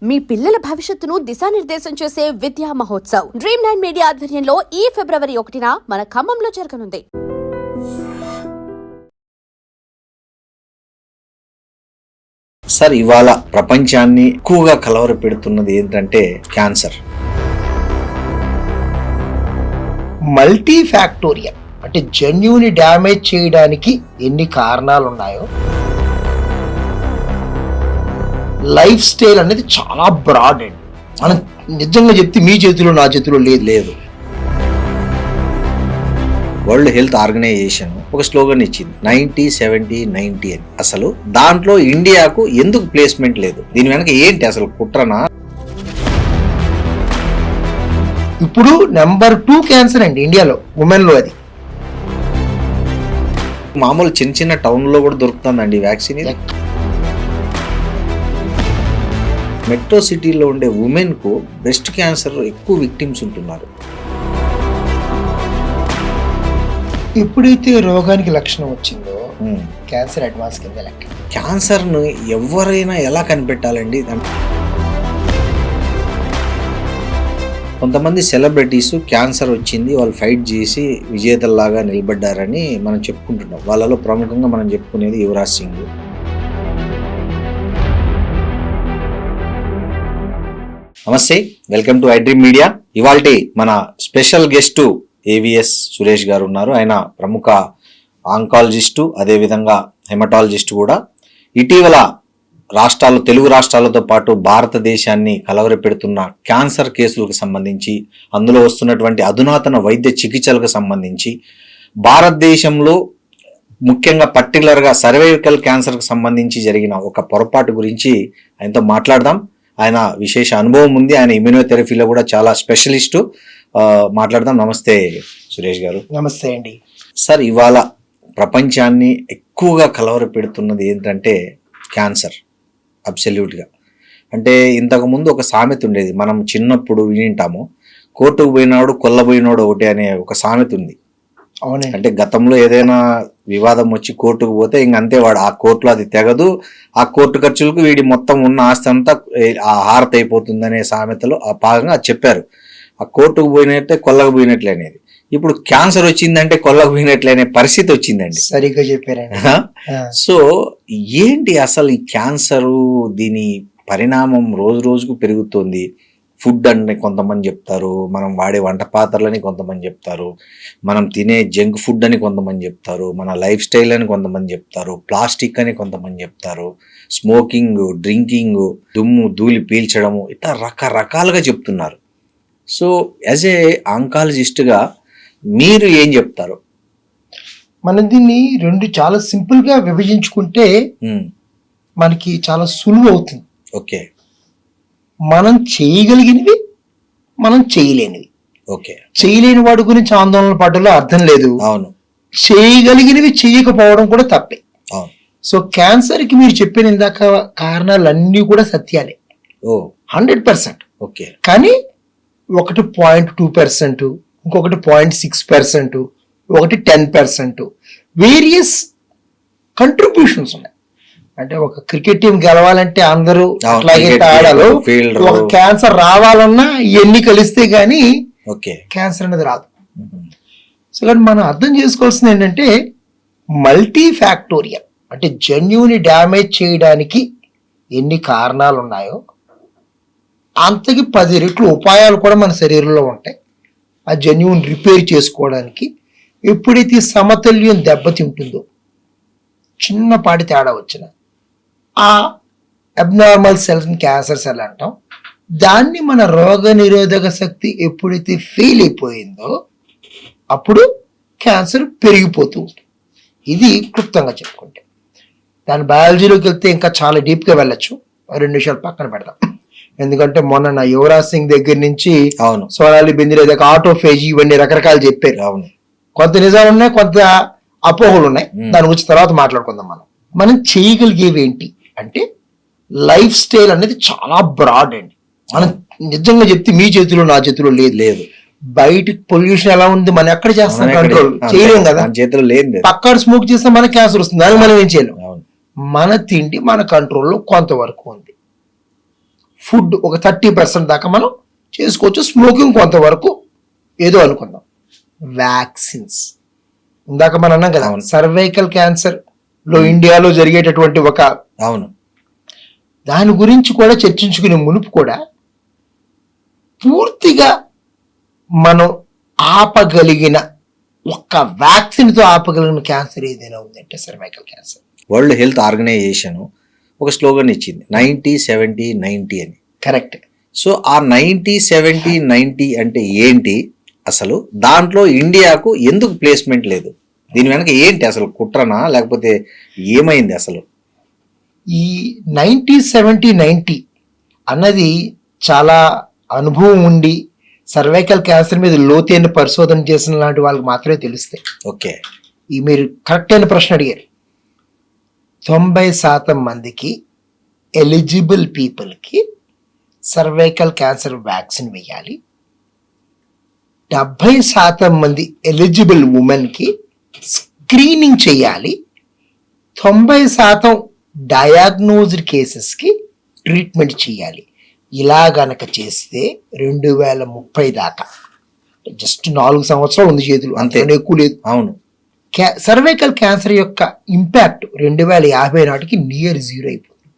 మీ పిల్లల భవిష్యత్తును దిశానిర్దేశం చేసే విద్యా మహోత్సవ్ Dream9 మీడియా ఆధ్వర్యంలో ఈ ఫిబ్రవరి 1న మన ఖమ్మంలో జరగనుంది. సార్, ఇవాళ ప్రపంచాన్ని ఎక్కువగా కలవరపెడుతున్నది ఏంటంటే క్యాన్సర్. మల్టీ ఫ్యాక్టోరియల్ అంటే జన్యుని డ్యామేజ్ చేయడానికి ఎన్ని కారణాలు ఉన్నాయో, లైఫ్ స్టైల్ అనేది చాలా బ్రాడ్ అండి. మనం నిజంగా చెప్తే మీ చేతిలో నా చేతిలో లేదు. వరల్డ్ హెల్త్ ఆర్గనైజేషన్ ఒక స్లోగన్ ఇచ్చింది 90-70-90 అని. అసలు దాంట్లో ఇండియాకు ఎందుకు ప్లేస్మెంట్ లేదు? దీని వెనక ఏంటి అసలు కుట్రనా? ఇప్పుడు నెంబర్ 2 క్యాన్సర్ అండి ఇండియాలో, ఉమెన్ లో. అది మామూలు చిన్న చిన్న టౌన్ లో కూడా దొరుకుతుందండి వ్యాక్సిన్. ఇది మెట్రో సిటీలో ఉండే ఉమెన్ కు బ్రెస్ట్ క్యాన్సర్ ఎక్కువ విక్టిమ్స్ ఉంటున్నారు. ఎప్పుడైతే రోగానికి లక్షణం వచ్చిందో క్యాన్సర్ అడ్వాన్స్ కింద లెక్క. క్యాన్సర్ ను ఎవరైనా ఎలా కనిపెట్టాలండి? కొంతమంది సెలబ్రిటీస్ క్యాన్సర్ వచ్చింది, వాళ్ళు ఫైట్ చేసి విజేతల్లాగా నిలబడ్డారని మనం చెప్పుకుంటున్నాం. వాళ్ళలో ప్రముఖంగా మనం చెప్పుకునేది యువరాజ్ సింగ్. నమస్తే, వెల్కమ్ టు iDream మీడియా. ఇవాల్టి మన స్పెషల్ గెస్ట్ AVS సురేష్ గారు ఉన్నారు. ఆయన ప్రముఖ ఆంకాలజిస్టు, అదేవిధంగా హెమటాలజిస్ట్ కూడా. ఇటీవల తెలుగు రాష్ట్రాలతో పాటు భారతదేశాన్ని కలవరపెడుతున్న క్యాన్సర్ కేసులకు సంబంధించి, అందులో వస్తున్నటువంటి అధునాతన వైద్య చికిత్సలకు సంబంధించి, భారతదేశంలో ముఖ్యంగా పర్టికులర్గా సర్వైకల్ క్యాన్సర్కి సంబంధించి జరిగిన ఒక పొరపాటు గురించి ఆయనతో మాట్లాడదాం. ఆయన విశేష అనుభవం ఉంది, ఆయన ఇమ్యూనోథెరపీలో కూడా చాలా స్పెషలిస్టు. మాట్లాడదాం. నమస్తే సురేష్ గారు. నమస్తే అండి. సార్, ఇవాళ ప్రపంచాన్ని ఎక్కువగా కలవరపెడుతున్నది ఏంటంటే క్యాన్సర్. అబ్సల్యూట్గా. అంటే ఇంతకుముందు ఒక సామెత ఉండేది, మనం చిన్నప్పుడు వినింటాము, కోర్టుకు పోయినాడు కొల్లబోయినాడు ఒకటి అనే ఒక సామెత ఉంది. అవునండి. అంటే గతంలో ఏదైనా వివాదం వచ్చి కోర్టుకు పోతే ఇంకంతే, వాడు ఆ కోర్టులో అది తెగదు, ఆ కోర్టు ఖర్చులకు వీడి మొత్తం ఉన్న ఆస్తి అంతా హారత అయిపోతుంది అనే సామెతలో ఆ భాగంగా అది చెప్పారు. ఆ కోర్టుకు పోయినట్టే కొల్లకు పోయినట్లే అనేది. ఇప్పుడు క్యాన్సర్ వచ్చిందంటే కొల్లకు పోయినట్లే అనే పరిస్థితి వచ్చిందండి. సరిగ్గా చెప్పారండి. సో ఏంటి అసలు ఈ క్యాన్సరు? దీని పరిణామం రోజు రోజుకు పెరుగుతుంది. ఫుడ్ అని కొంతమంది చెప్తారు, మనం వాడే వంట పాత్రలని కొంతమంది చెప్తారు, మనం తినే జంక్ ఫుడ్ అని కొంతమంది చెప్తారు, మన లైఫ్ స్టైల్ అని కొంతమంది చెప్తారు, ప్లాస్టిక్ అని కొంతమంది చెప్తారు, స్మోకింగ్, డ్రింకింగ్, దుమ్ము ధూళి పీల్చడము, ఇట్లా రకరకాలుగా చెప్తున్నారు. సో యాజ్ ఏ ఆంకాలజిస్ట్గా మీరు ఏం చెప్తారు? మనం దీన్ని రెండు చాలా సింపుల్ గా విభజించుకుంటే మనకి చాలా సులువు అవుతుంది. ఓకే. మనం చేయగలిగినవి, మనం చేయలేనివి. ఓకే. చేయలేని వాడి గురించి ఆందోళన పడడంలో అర్థం లేదు. అవును. చేయగలిగినవి చేయకపోవడం కూడా తప్పే. అవును. సో క్యాన్సర్ కి మీరు చెప్పిన ఇందాక కారణాలు అన్ని కూడా సత్యాలే. 100%. ఓకే. కానీ 1.2%, ఇంకొకటి 0.6%, ఒకటి 10%, వేరియస్ కంట్రిబ్యూషన్స్ ఉన్నాయి. అంటే ఒక క్రికెట్ టీం గెలవాలంటే అందరూ అట్లాగే ఆడాలి, ఒక క్యాన్సర్ రావాలన్నా ఇవన్నీ కలిస్తే గానీ క్యాన్సర్ అనేది రాదు. సో కానీ మనం అర్థం చేసుకోవాల్సింది ఏంటంటే మల్టీ ఫ్యాక్టోరియల్ అంటే జన్యుని డ్యామేజ్ చేయడానికి ఎన్ని కారణాలు ఉన్నాయో అంతకి 10 రెట్లు ఉపాయాలు కూడా మన శరీరంలో ఉంటాయి. ఆ జన్యుని రిపేర్ చేసుకోవడానికి ఎప్పుడైతే సమతుల్యం దెబ్బతింటుందో, చిన్నపాటి తేడా వచ్చిన ఆ అబ్నార్మల్ సెల్స్ క్యాన్సర్ సెల్ అంటాం. దాన్ని మన రోగ నిరోధక శక్తి ఎప్పుడైతే ఫెయిల్ అయిపోయిందో అప్పుడు క్యాన్సర్ పెరిగిపోతూ ఉంటుంది. ఇది క్లుప్తంగా చెప్పుకుంటే. దాని బయాలజీలోకి వెళ్తే ఇంకా చాలా డీప్గా వెళ్ళచ్చు. 2 నిమిషాలు పక్కన పెడదాం. ఎందుకంటే మొన్న నా యువరాజ్ సింగ్ దగ్గర నుంచి సోనాలి బింద్రే దగ్గర ఆటోఫేజీ ఇవన్నీ రకరకాలు చెప్పారు. కొంత నిజాలు ఉన్నాయి, కొంత అపోహలు ఉన్నాయి. దాని గురించి తర్వాత మాట్లాడుకుందాం. మనం చేయగలిగేవి ఏంటి అంటే లైఫ్ స్టైల్ అనేది చాలా బ్రాడ్ అండి. మనం నిజంగా చెప్తే మీ చేతిలో నా చేతిలో లేదు. బయట పొల్యూషన్ ఎలా ఉంది, మనం ఎక్కడ చేస్తాం, కంట్రోల్ చేయలేం కదా. పక్కాడు స్మోక్ చేస్తే మనకి క్యాన్సర్ వస్తుంది, దానికి మనం ఏం చేయలేం. మన తిండి మన కంట్రోల్లో కొంతవరకు ఉంది. ఫుడ్ ఒక 30% దాకా మనం చేసుకోవచ్చు, స్మోకింగ్ కొంతవరకు ఏదో అనుకుందాం. వ్యాక్సిన్స్ ఇందాక మనం అన్నాం కదా, సర్వైకల్ క్యాన్సర్ లో ఇండియాలో జరిగేటటువంటి ఒక అవును దాని గురించి కూడా చర్చించుకునే మునుపు కూడా పూర్తిగా మనం ఆపగలిగిన ఒక్క వ్యాక్సిన్ తో ఆపగలిగిన క్యాన్సర్ ఏదైనా ఉందంటే cervical cancer. World health organization ఒక స్లోగన్ ఇచ్చింది 90-70-90 అని. కరెక్ట్. సో ఆ 90-70-90 అంటే ఏంటి అసలు? దాంట్లో ఇండియాకు ఎందుకు ప్లేస్మెంట్ లేదు? దీని వెనక ఏంటి అసలు? కుట్రనా లేకపోతే ఏమైంది అసలు? ఈ 90-70-90 అన్నది చాలా అనుభవం ఉండి సర్వైకల్ క్యాన్సర్ మీద లోతైన పరిశోధన చేసిన లాంటి వాళ్ళకి మాత్రమే తెలుస్తాయి. ఓకే, ఈ మీరు కరెక్ట్ అయిన ప్రశ్న అడిగారు. 90% మందికి ఎలిజిబుల్ పీపుల్కి సర్వైకల్ క్యాన్సర్ వ్యాక్సిన్ వేయాలి. 70% మంది ఎలిజిబుల్ ఉమెన్కి స్క్రీనింగ్ చేయాలి. 90% డయాగ్నోజ్డ్ కేసెస్కి ట్రీట్మెంట్ చేయాలి. ఇలా గనక చేస్తే 2030 దాకా, జస్ట్ 4 సంవత్సరాలు ఉంది చేతులు, అంతే ఎక్కువ లేదు. అవును. సర్వైకల్ క్యాన్సర్ యొక్క ఇంపాక్ట్ 2050 నాటికి నియర్ 0 అయిపోతుంది.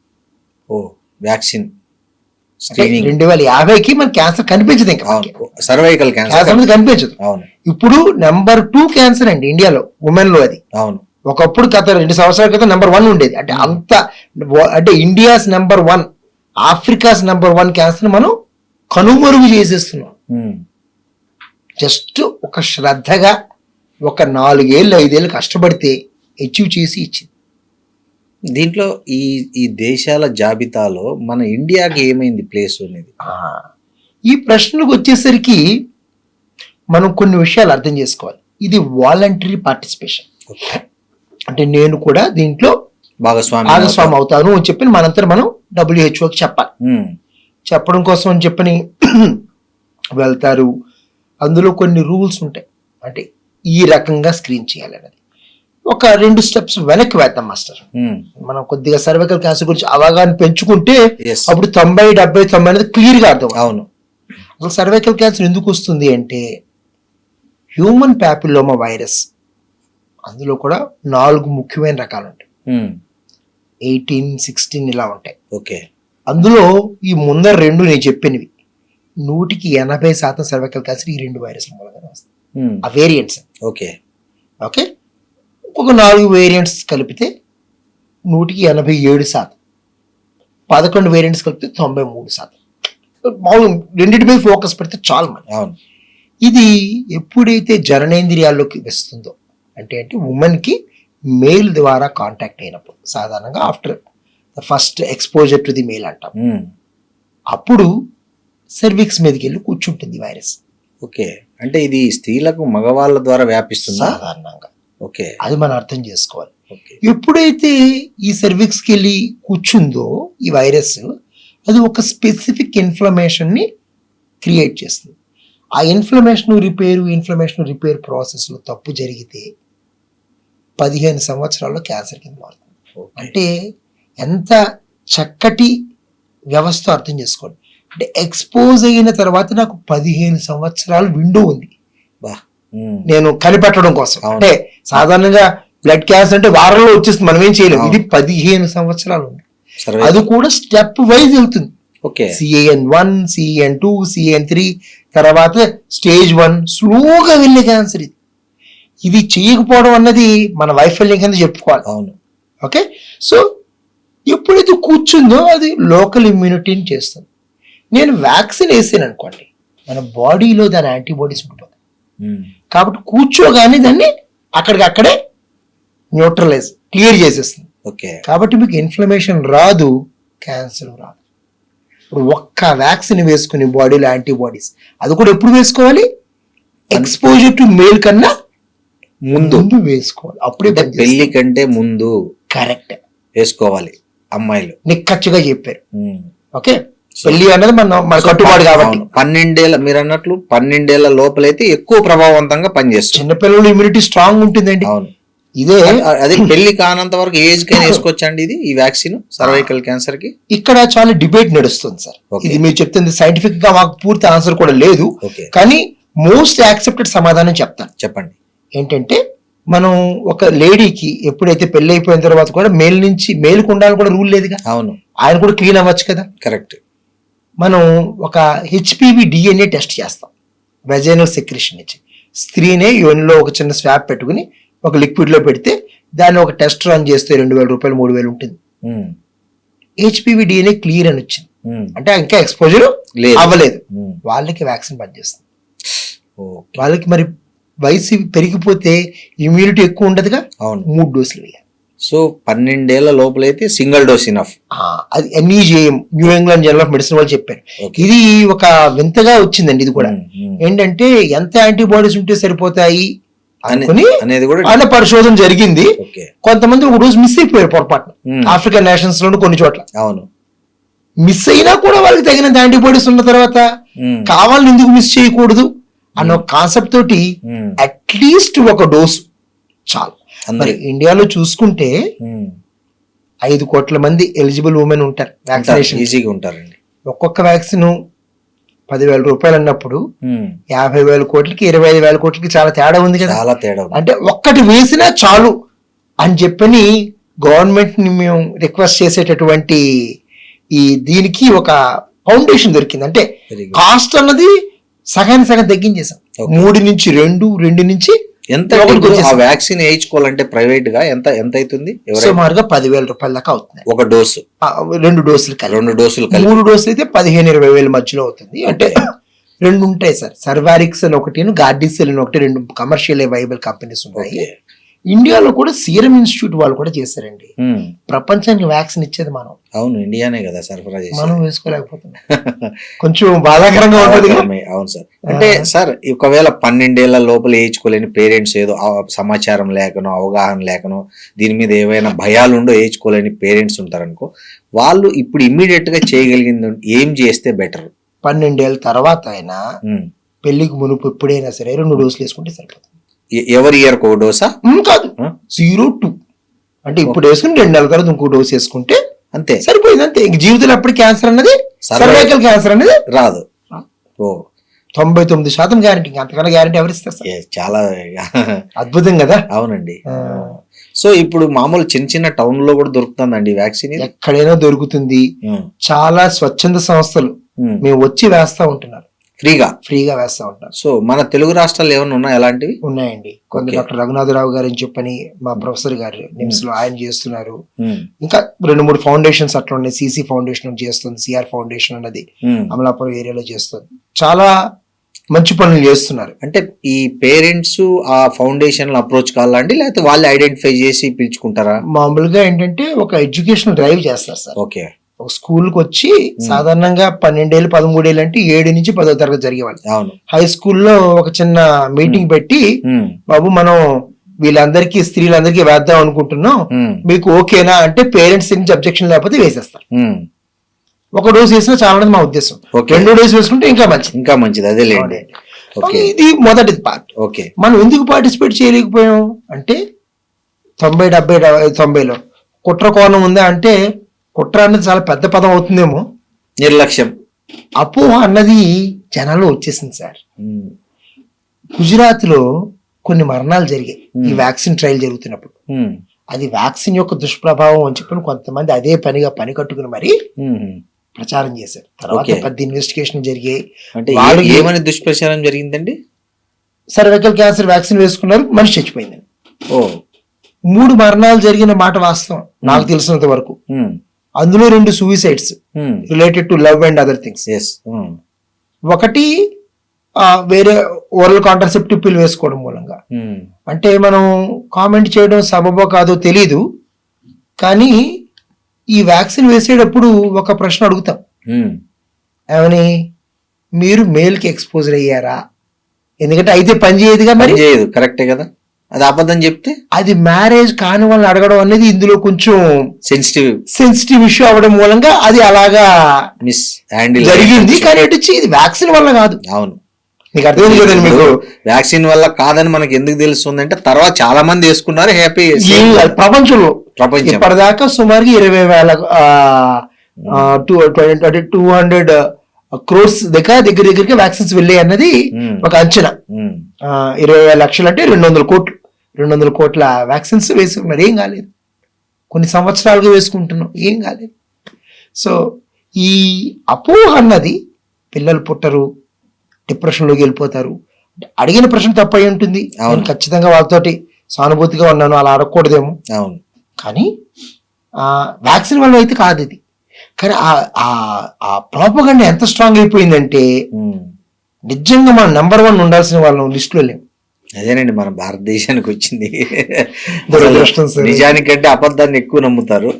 ఓ వ్యాక్సిన్ 2050కి మన క్యాన్సర్ కనిపించదు, ఇంకా సర్వైకల్ క్యాన్సర్ కనిపించదు. అవును. ఇప్పుడు నెంబర్ 2 క్యాన్సర్ అండి ఇండియాలో ఉమెన్ లో అది. అవును. ఒకప్పుడు గత 2 సంవత్సరాల క్రితం నెంబర్ 1 ఉండేది. అంటే అంత అంటే India's number 1, Africa's number 1 cancer మనం కనుమరుగు చేసేస్తున్నాం. జస్ట్ ఒక శ్రద్ధగా ఒక 4 ఏళ్ళు 5 ఏళ్ళు కష్టపడితే అచీవ్ చేసి ఇచ్చింది. దీంట్లో ఈ దేశాల జాబితాలో మన ఇండియాకి ఏమైంది ప్లేస్ అనేది? ఈ ప్రశ్నలకు వచ్చేసరికి మనం కొన్ని విషయాలు అర్థం చేసుకోవాలి. ఇది వాలంటరీ పార్టిసిపేషన్. అంటే నేను కూడా దీంట్లో భాగస్వామి అవుతాను అని చెప్పి మనంతా మనం WHOకి చెప్పాలి. చెప్పడం కోసం అని చెప్పని వెళ్తారు. అందులో కొన్ని రూల్స్ ఉంటాయి. అంటే ఈ రకంగా స్క్రీన్ చేయాలనేది. ఒక 2 స్టెప్స్ వెనక్కి వేద్దాం మాస్టర్. మనం కొద్దిగా సర్వైకల్ క్యాన్సర్ గురించి అవగాహన పెంచుకుంటే అప్పుడు 90-70-90 అనేది క్లియర్ గా అర్థం. అవును. అసలు సర్వైకల్ క్యాన్సర్ ఎందుకు వస్తుంది అంటే హ్యూమన్ ప్యాపిల్లోమా వైరస్, అందులో కూడా 4 ముఖ్యమైన రకాలు ఉంటాయి. 18, 16 ఇలా ఉంటాయి. ఓకే. అందులో ఈ ముందర 2 నేను చెప్పినవి 100% సర్వైకల్ క్యాన్సర్ ఈ 2 వైరస్ల మూలంగానే వస్తాయి. ఆ వేరియంట్స్. Okay okay. ఒక 4 వేరియంట్స్ కలిపితే 187%, 11 వేరియంట్స్ కలిపితే 93%. మామూలు రెండింటి మీద ఫోకస్ పెడితే చాలు మనకి. ఇది ఎప్పుడైతే జననేంద్రియాల్లోకి వస్తుందో అంటే ఉమెన్ కి మెయిల్ ద్వారా కాంటాక్ట్ అయినప్పుడు, సాధారణంగా after the first exposure to the mail అంటాం, అప్పుడు సర్విక్స్ మీదకి వెళ్ళి కూర్చుంటుంది వైరస్. ఓకే. అంటే ఇది స్త్రీలకు మగవాళ్ళ ద్వారా వ్యాపిస్తుంది సాధారణంగా. ఓకే, అది మనం అర్థం చేసుకోవాలి. ఎప్పుడైతే ఈ సర్విక్స్ కి వెళ్ళి కూర్చుందో ఈ వైరస్, అది ఒక స్పెసిఫిక్ ఇన్ఫ్లమేషన్ ని క్రియేట్ చేస్తుంది. ఆ ఇన్ఫ్లమేషన్ రిపేర్ ప్రాసెస్ లో తప్పు జరిగితే 15 సంవత్సరాల్లో క్యాన్సర్ కింద మారుతుంది. అంటే ఎంత చక్కటి వ్యవస్థ అర్థం చేసుకోండి. అంటే ఎక్స్పోజ్ అయిన తర్వాత నాకు 15 సంవత్సరాలు విండో ఉంది నేను కనిపెట్టడం కోసం. అంటే సాధారణంగా బ్లడ్ క్యాన్సర్ అంటే వారంలో వచ్చేస్తుంది, మనం ఏం చేయలేము. ఇది 15 సంవత్సరాలు ఉంది. అది కూడా స్టెప్ వైజ్ వెళ్తుంది. CAN1, CAN2, CAN3, తర్వాత స్టేజ్ 1 స్లోగా వెళ్ళే క్యాన్సర్ ఇది. ఇది చేయకపోవడం అన్నది మన వైఫల్యం కింద చెప్పుకోవాలి. అవును. ఓకే. సో ఎప్పుడైతే కూర్చుందో అది లోకల్ ఇమ్యూనిటీని చేస్తుంది. నేను వ్యాక్సిన్ వేసాను అనుకోండి, మన బాడీలో దాని యాంటీబాడీస్ ఉండిపోతాయి. కాబట్టి కూర్చోగానే దాన్ని అక్కడికక్కడే న్యూట్రలైజ్ క్లియర్ చేసేస్తుంది. ఓకే. కాబట్టి మీకు ఇన్ఫ్లమేషన్ రాదు, క్యాన్సర్ రాదు. ఇప్పుడు ఒక్క వ్యాక్సిన్ వేసుకుని బాడీలో యాంటీబాడీస్, అది కూడా ఎప్పుడు వేసుకోవాలి? ఎక్స్పోజర్ టు మేల్ కన్నా ముందు వేసుకోవాలి. అప్పుడే పెళ్లి కంటే ముందు కరెక్ట్ వేసుకోవాలి అమ్మాయిలు. నిక్కచ్చిగా చెప్పారు. ఓకే. పెళ్లి అనేది మన కట్టుబాటు కాబట్టి 12 ఏళ్ళ, మీరు అన్నట్లు 12 ఏళ్ల లోపలైతే ఎక్కువ ప్రభావవంతంగా పనిచేస్తుంది. చిన్నపిల్లలు ఇమ్యూనిటీ స్ట్రాంగ్ ఉంటుందండి. అవును. ఇదే అదే పెళ్లి కానంత వరకు ఏజ్ కైనా వేసుకోవచ్చండి ఇది ఈ వ్యాక్సిన్ సర్వైకల్ క్యాన్సర్ కి? ఇక్కడ చాలా డిబేట్ నడుస్తుంది సార్. Okay. ఇది మీరు చెప్తుంది సైంటిఫిక్ గా మాకు పూర్తి ఆన్సర్ కూడా లేదు, ఓకే, కానీ మోస్ట్ యాక్సెప్టెడ్ సమాధానం చెప్తాను. చెప్పండి. ఏంటంటే మనం ఒక లేడీకి ఎప్పుడైతే పెళ్లి అయిపోయిన తర్వాత కూడా మేలుకు ఉండాలని కూడా రూల్ లేదుగా. అవును, ఆయన కూడా క్లీన్ అవ్వచ్చు కదా. కరెక్ట్. మనం ఒక హెచ్పివి డిఎన్ఏ టెస్ట్ చేస్తాం, వెజైనల్ సెక్రెషన్ ఇచ్చి. స్త్రీనే యోనిలో ఒక చిన్న స్వాబ్ పెట్టుకుని ఒక లిక్విడ్ లో పెడితే దాన్ని ఒక టెస్ట్ రన్ చేస్తే 2,000 రూపాయలు 3,000 ఉంటుంది. హెచ్పివి డిఎన్ఏ క్లియర్ అని వచ్చింది, అంటే ఇంకా ఎక్స్పోజర్ అవ్వలేదు, వాళ్ళకి వ్యాక్సిన్ పనిచేస్తుంది. వాళ్ళకి మరి వయసు పెరిగిపోతే ఇమ్యూనిటీ ఎక్కువ ఉండదుగా. అవును, 3 డోసులు వేయాలి. సో 12 ఏళ్ల లోపలైతే సింగిల్ డోస్ ఇనఫ్. అది NEJM, new England journal of medicine వాళ్ళు చెప్పారు. ఇది ఒక వింతగా వచ్చిందండి. ఇది కూడా ఏంటంటే ఎంత యాంటీబాడీస్ ఉంటే సరిపోతాయి అనేది కూడా అన్న పరిశోధన జరిగింది. ఓకే, కొంతమంది ఒక డోస్ మిస్ అయిపోయారు పొరపాటు, ఆఫ్రికన్ నేషన్స్ లోను కొన్ని చోట్ల. అవును, మిస్ అయినా కూడా వాళ్ళకి తగినంత యాంటీబాడీస్ ఉన్న తర్వాత కావాలని ఎందుకు మిస్ చేయకూడదు అన్న కాన్సెప్ట్ తోటి అట్లీస్ట్ ఒక డోసు చాలు. మరి ఇండియాలో చూసుకుంటే 5 కోట్ల మంది ఎలిజిబుల్ ఉమెన్ ఉంటారు వ్యాక్సినేషన్. ఈజీగా ఉంటారండి. ఒక్కొక్క వ్యాక్సిన్ 10,000 రూపాయలు అన్నప్పుడు 50,000 కోట్లకి 25,000 కోట్లకి చాలా తేడా ఉంది కదా. చాలా తేడా. అంటే ఒక్కటి వేసినా చాలు అని చెప్పని గవర్నమెంట్ ని మేము రిక్వెస్ట్ చేసేటటువంటి ఈ దీనికి ఒక ఫౌండేషన్ దొరికింది. అంటే కాస్ట్ అన్నది సగానికి సగం తగ్గించేసాం. 3 నుంచి 2 నుంచి ఎంత వ్యాక్సిన్ వేయించుకోవాలంటే ప్రైవేట్ గా ఎంత అవుతుంది? సుమారుగా 10,000 రూపాయల దాకా అవుతుంది ఒక డోసు. 2 డోసులు కలిపి 3 డోసులు 3 డోసులు అయితే 15,000-20,000 మధ్యలో అవుతుంది. అంటే 2 ఉంటాయి సార్, సర్వారిక్స్ అని ఒకటి, గార్డిసెల్ అని ఒకటి, 2 కమర్షియల్ వైబుల్ కంపెనీస్ ఉన్నాయి. ఇండియాలో కూడా సీరం ఇన్స్టిట్యూట్ వాళ్ళు కూడా చేశారండి. ప్రపంచానికి వ్యాక్సిన్ ఇచ్చేది మనం. అవును, ఇండియానే కదా సరఫరా చేసి, మనం వేసుకోలేకపోతున్నాం. కొంచెం బాధాకరంగా ఉంటుంది. అవును సార్. అంటే సార్ ఒకవేళ 12 ఏళ్ల లోపల వేయించుకోలేని పేరెంట్స్, ఏదో సమాచారం లేకనో అవగాహన లేకనో దీని మీద ఏవైనా భయాలుండో వేయించుకోలేని పేరెంట్స్ ఉంటారనుకో, వాళ్ళు ఇప్పుడు ఇమ్మీడియట్ గా చేయగలిగింది ఏం చేస్తే బెటర్? 12 ఏళ్ళ తర్వాత అయినా పెళ్లికి మునుపు ఎప్పుడైనా సరే 2 డోసులు వేసుకుంటే సరిపోతుంది. ఎవరి ఇయర్ ఒక డోసా? కాదు, 0-2 అంటే ఇప్పుడు వేసుకుని 2 నెలల తర్వాత ఇంకో డోస్ వేసుకుంటే అంతే సరిపోయింది. అంతే, ఇంక జీవితంలో అప్పుడు క్యాన్సర్ అన్నది, సర్వైకల్ క్యాన్సర్ అనేది రాదు. 99% గ్యారంటీ, అంతకన్నా గ్యారంటీ ఎవరిస్తారు సార్? చాలా అద్భుతం కదా. అవునండి. సో ఇప్పుడు మామూలు చిన్న టౌన్ లో కూడా దొరుకుతుందండి వ్యాక్సిన్? ఎక్కడైనా దొరుకుతుంది. చాలా స్వచ్ఛంద సంస్థలు మేము వచ్చి వేస్తా ఉంటున్నారు, ఫ్రీగా వేస్తా ఉంటారు. సో మన తెలుగు రాష్ట్రాల్లో ఏమైనా ఉన్నాయి అలాంటివి? ఉన్నాయండి. కొంత డాక్టర్ రఘునాథరావు గారు అని చెప్పని మా ప్రొఫెసర్ గారు నిమ్స్ లో ఆయన చేస్తున్నారు. ఇంకా 2-3 ఫౌండేషన్స్ అట్లా ఉన్నాయి. CC ఫౌండేషన్ చేస్తుంది, CR ఫౌండేషన్ అన్నది అమలాపురం ఏరియాలో చేస్తుంది. చాలా మంచి పనులు చేస్తున్నారు. అంటే ఈ పేరెంట్స్ ఆ ఫౌండేషన్ అప్రోచ్ కావాలండి, లేకపోతే వాళ్ళు ఐడెంటిఫై చేసి పిలుచుకుంటారా? మామూలుగా ఏంటంటే ఒక ఎడ్యుకేషనల్ డ్రైవ్ చేస్తారు సార్. ఓకే, ఒక స్కూల్కి వచ్చి సాధారణంగా 12 ఏళ్ళు 13 ఏళ్ళు అంటే 7 నుంచి 10వ తరగతి జరిగేవాళ్ళు. హై స్కూల్లో ఒక చిన్న మీటింగ్ పెట్టి, బాబు మనం వీళ్ళందరికీ స్త్రీలందరికీ వేద్దాం అనుకుంటున్నాం, మీకు ఓకేనా అంటే పేరెంట్స్ నుంచి అబ్జెక్షన్ లేకపోతే వేసేస్తారు. ఒక డోస్ వేసినా చాలా మా ఉద్దేశం. 2 డోస్ వేసుకుంటే ఇంకా మంచిది. అదే లేండి. ఇది మొదటి పార్ట్. ఓకే, మనం ఎందుకు పార్టిసిపేట్ చేయలేకపోయాం అంటే 90-70-90లో కుట్ర కోణం ఉందా అంటే, కుట్ర అన్నది చాలా పెద్ద పదం అవుతుందేమో, నిర్లక్ష్యం, అపోహ అన్నది జనాల్లో వచ్చేసింది సార్. గుజరాత్ లో కొన్ని మరణాలు జరిగాయి ఈ వ్యాక్సిన్ ట్రయల్ జరుగుతున్నప్పుడు. అది వ్యాక్సిన్ యొక్క దుష్ప్రభావం అని చెప్పి కొంతమంది అదే పనిగా పని కట్టుకుని మరి ప్రచారం చేశారు. తర్వాత పెద్ద ఇన్వెస్టిగేషన్ జరిగాయి. ఏమని దుష్ప్రచారం జరిగిందండి? సర్వైకల్ క్యాన్సర్ వ్యాక్సిన్ వేసుకున్నారు, మనిషి చచ్చిపోయిందని. 3 మరణాలు జరిగిన మాట వాస్తవం నాకు తెలిసినంత వరకు. అందులో 2 suicides related to love and other things. ఒకటి వేరే ఓరల్ కాంట్రాసెప్టివ్ పిల్ వేసుకోవడం మూలంగా. అంటే మనం కామెంట్ చేయడం సబబో కాదో తెలీదు, కానీ ఈ వ్యాక్సిన్ వేసేటప్పుడు ఒక ప్రశ్న అడుగుతాం, ఏమని, మీరు మేల్ కి ఎక్స్పోజర్ అయ్యారా? ఎందుకంటే అయితే పని చేయదుగా, మరి చేయదు. కరెక్టే కదా. అది అబద్ధం చెప్తే అది మ్యారేజ్ కాని వాళ్ళని అడగడం అనేది ఇందులో కొంచెం సెన్సిటివ్ ఇష్యూ అవడం మూలంగా అది అలాగా మిస్ హ్యాండిల్ జరిగింది. కానీ ఇది వ్యాక్సిన్ వల్ల కాదు. అవును, నీకు అర్థమైంది కదండి మీకు. వ్యాక్సిన్ వల్ల కాదని మనకి ఎందుకు తెలుస్తుంది అంటే తర్వాత చాలా మంది వేసుకున్నారు, హ్యాపీ. ఏం కాదు, ప్రపంచంలో ఇప్పటిదాకా సుమారుగా 20,000 200 crores దగ్గరికి వ్యాక్సిన్స్ వెళ్ళాయి అన్నది ఒక అంచనా. 20,000 లక్షలు అంటే 200 కోట్ల వ్యాక్సిన్స్ వేసుకున్నారు, ఏం కాలేదు. కొన్ని సంవత్సరాలుగా వేసుకుంటున్నాం, ఏం కాలేదు. సో ఈ అపోహ అన్నది, పిల్లలు పుట్టరు, డిప్రెషన్లోకి వెళ్ళిపోతారు, అడిగిన ప్రశ్న తప్పై ఉంటుంది. నేను ఖచ్చితంగా వాళ్ళతోటి సానుభూతిగా ఉన్నాను, అలా అడగకూడదేమో. అవును, కానీ వ్యాక్సిన్ వల్ల అయితే కాదు ఇది. కానీ ఆ ప్రాపగండా ఎంత స్ట్రాంగ్ అయిపోయిందంటే నిజంగా మనం నెంబర్ 1 ఉండాల్సిన వాళ్ళం లిస్ట్ లో లేము. అదేనండి మన భారతదేశానికి వచ్చింది. దురదృష్టం సార్. నిజానికంటే అబద్ధాన్ని ఎక్కువ నమ్ముతారు.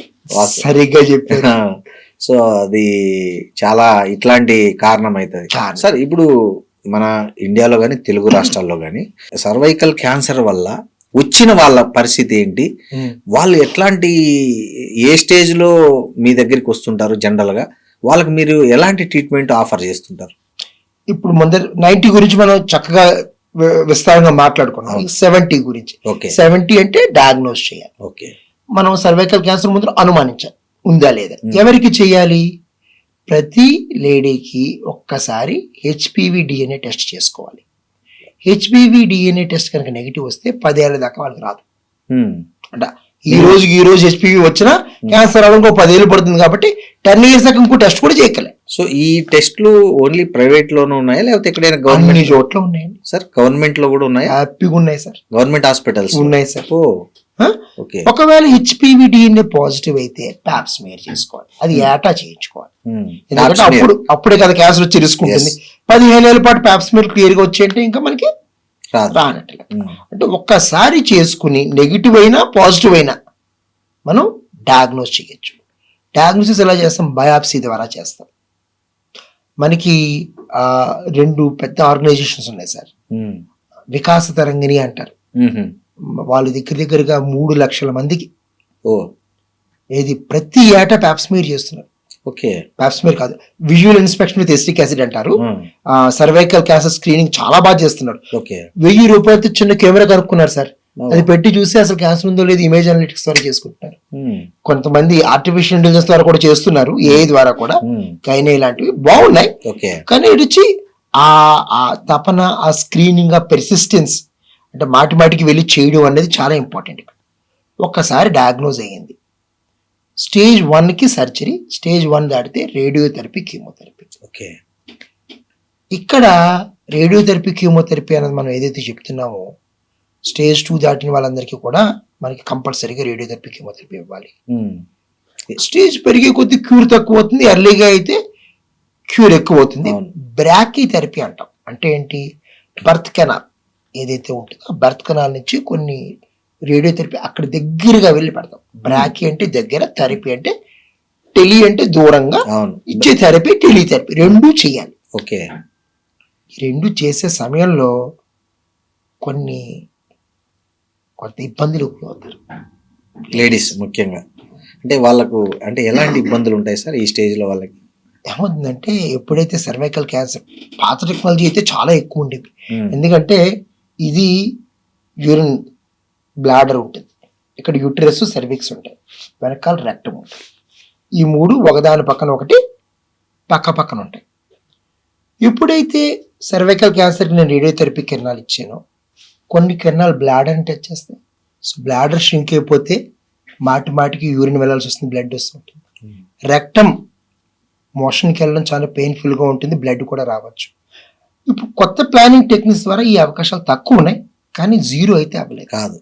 సరిగ్గా చెప్పారు. సో అది చాలా ఇట్లాంటి కారణం అవుతుంది సార్. ఇప్పుడు మన ఇండియాలో కానీ తెలుగు రాష్ట్రాల్లో కానీ సర్వైకల్ క్యాన్సర్ వల్ల వచ్చిన వాళ్ళ పరిస్థితి ఏంటి, వాళ్ళు ఎట్లాంటి ఏ స్టేజ్ లో మీ దగ్గరికి వస్తుంటారు, జనరల్ గా వాళ్ళకి మీరు ఎలాంటి ట్రీట్మెంట్ ఆఫర్ చేస్తుంటారు? ఇప్పుడు ముందర 90 గురించి మనం చక్కగా విస్తారంగా మాట్లాడుకున్నాం. 70 గురించి. 70 అంటే డయాగ్నోస్ చేయాలి. ఓకే, మనం సర్వైకల్ క్యాన్సర్ ముందు అనుమానించాలి ఉందా లేదా. ఎవరికి చేయాలి? ప్రతి లేడీకి ఒక్కసారి HPV DNA టెస్ట్ చేసుకోవాలి. HPV DNA టెస్ట్ కనుక నెగిటివ్ వస్తే 10 ఏళ్ళ దాకా వాళ్ళకి రాదు. అంటే ఈ రోజు HPV వచ్చినా క్యాన్సర్ రావడానికి 10 ఏళ్ళు పడుతుంది. కాబట్టి 10 years దాకా ఇంకో టెస్ట్ కూడా చేయగలే. సో ఈ టెస్ట్లు ఓన్లీ ప్రైవేట్ లోనే ఉన్నాయా లేకపోతే ఎక్కడైనా గవర్నమెంట్ చోట్ల ఉన్నాయండి సార్? గవర్నమెంట్ లో కూడా ఉన్నాయా? హ్యాపీగా ఉన్నాయి సార్, గవర్నమెంట్ హాస్పిటల్స్ ఉన్నాయి సార్. ఓకే, ఒకవేళ HPV DNA పాజిటివ్ అయితే ప్యాప్ స్మియర్ చేసుకోవాలి, అది ఏటా చేయించుకోవాలి. ఎందుకంటే అప్పుడే కదా క్యాన్సర్ వచ్చి రిస్క్ ఉంటుంది. 15 ఏళ్ళ పాటు ప్యాప్ స్మియర్ క్లియర్ గా వచ్చేయంటే ఇంకా మనకి రానట్లే. అంటే ఒక్కసారి చేసుకుని నెగిటివ్ అయినా పాజిటివ్ అయినా మనం డయాగ్నోస్ చేయొచ్చు. డయాగ్నోసిస్ ఎలా చేస్తాం? బయాప్సీ ద్వారా చేస్తాం. మనకి 2 పెద్ద ఆర్గనైజేషన్స్ ఉన్నాయి సార్. వికాస తరంగిణి అంటారు. వాళ్ళు దగ్గరగా 3 లక్షల మందికి ఏది ప్రతి ఏటా ప్యాప్స్మియర్ చేస్తున్నారు. ఓకే, ప్యాప్స్మియర్ కాదు, visual inspection with acetic acid అంటారు. సర్వైకల్ క్యాన్సర్ స్క్రీనింగ్ చాలా బాగా చేస్తున్నారు. 1000 రూపాయలతో చిన్న కెమెరా కనుక్కున్నారు సార్. అది పెట్టి చూసి అసలు క్యాన్సర్ ఉందో లేదు ఇమేజ్ అనలిటిక్స్ ద్వారా చేసుకుంటున్నారు. కొంతమంది ఆర్టిఫిషియల్ ఇంటెలిజెన్స్ ద్వారా కూడా చేస్తున్నారు, AI ద్వారా కూడా. కైనా ఇలాంటివి బాగున్నాయి. కానీ ఇడిచి ఆ తపన, ఆ స్క్రీనింగ్, ఆ పెర్సిస్టెన్స్ అంటే మాటికి వెళ్ళి చేయడం అనేది చాలా ఇంపార్టెంట్. ఒక్కసారి డయాగ్నోజ్ అయ్యింది, స్టేజ్ 1కి సర్జరీ, స్టేజ్ 1 దాటితే రేడియోథెరపీ, కీమోథెరపీ. ఓకే, ఇక్కడ రేడియోథెరపీ, కీమోథెరపీ అనేది మనం ఏదైతే చెప్తున్నామో స్టేజ్ 2 దాటిన వాళ్ళందరికీ కూడా మనకి కంపల్సరీగా రేడియోథెరపీ, కీమోథెరపీ ఇవ్వాలి. స్టేజ్ పెరిగే కొద్ది క్యూర్ తక్కువ అవుతుంది, ఎర్లీగా అయితే క్యూర్ ఎక్కువ అవుతుంది. బ్రాకీ థెరపీ అంటాం. అంటే ఏంటి? బర్త్ కెనాల్ ఏదైతే ఉంటుందో ఆ బర్త్ కెనాల్ నుంచి కొన్ని రేడియోథెరపీ అక్కడ దగ్గరగా వెళ్ళి పెడతాం. బ్రాకీ అంటే దగ్గర, థెరపీ అంటే టెలి అంటే దూరంగా ఇచ్చే థెరపీ, టెలిథెరపీ 2 చేయాలి. ఓకే, ఈ 2 చేసే సమయంలో కొంత ఇబ్బందులు అవుతారు లేడీస్ ముఖ్యంగా. అంటే వాళ్ళకు అంటే ఎలాంటి ఇబ్బందులు ఉంటాయి సార్ ఈ స్టేజ్ లో? వాళ్ళకి ఏమవుతుందంటే ఎప్పుడైతే సర్వైకల్ క్యాన్సర్, పాత టెక్నాలజీ అయితే చాలా ఎక్కువ ఉండేది. ఎందుకంటే ఇది యూరిన్ బ్లాడర్ ఉంటుంది, ఇక్కడ యూట్రస్, సర్విక్స్ ఉంటాయి, వెనకాల రెక్టమ్ ఉంటుంది. ఈ 3 ఒకదాని పక్కన ఒకటి పక్కన ఉంటాయి. ఎప్పుడైతే సర్వైకల్ క్యాన్సర్కి నేను రేడియోథెరపీ కిరణాలు ఇచ్చానో కొన్ని కిరణాలు బ్లాడర్ని టచ్ చేస్తాయి. సో బ్లాడర్ షింక్ అయిపోతే మాటికి యూరిన్ వెళ్ళాల్సి వస్తుంది, బ్లడ్ వస్తుంటుంది. రెక్టమ్ మోషన్కి వెళ్ళడం చాలా పెయిన్ఫుల్గా ఉంటుంది, బ్లడ్ కూడా రావచ్చు. ఇప్పుడు కొత్త ప్లానింగ్ టెక్నిక్స్ ద్వారా ఈ అవకాశాలు తక్కువ ఉన్నాయి, కానీ 0 అయితే అవ్వలేదు కాదు.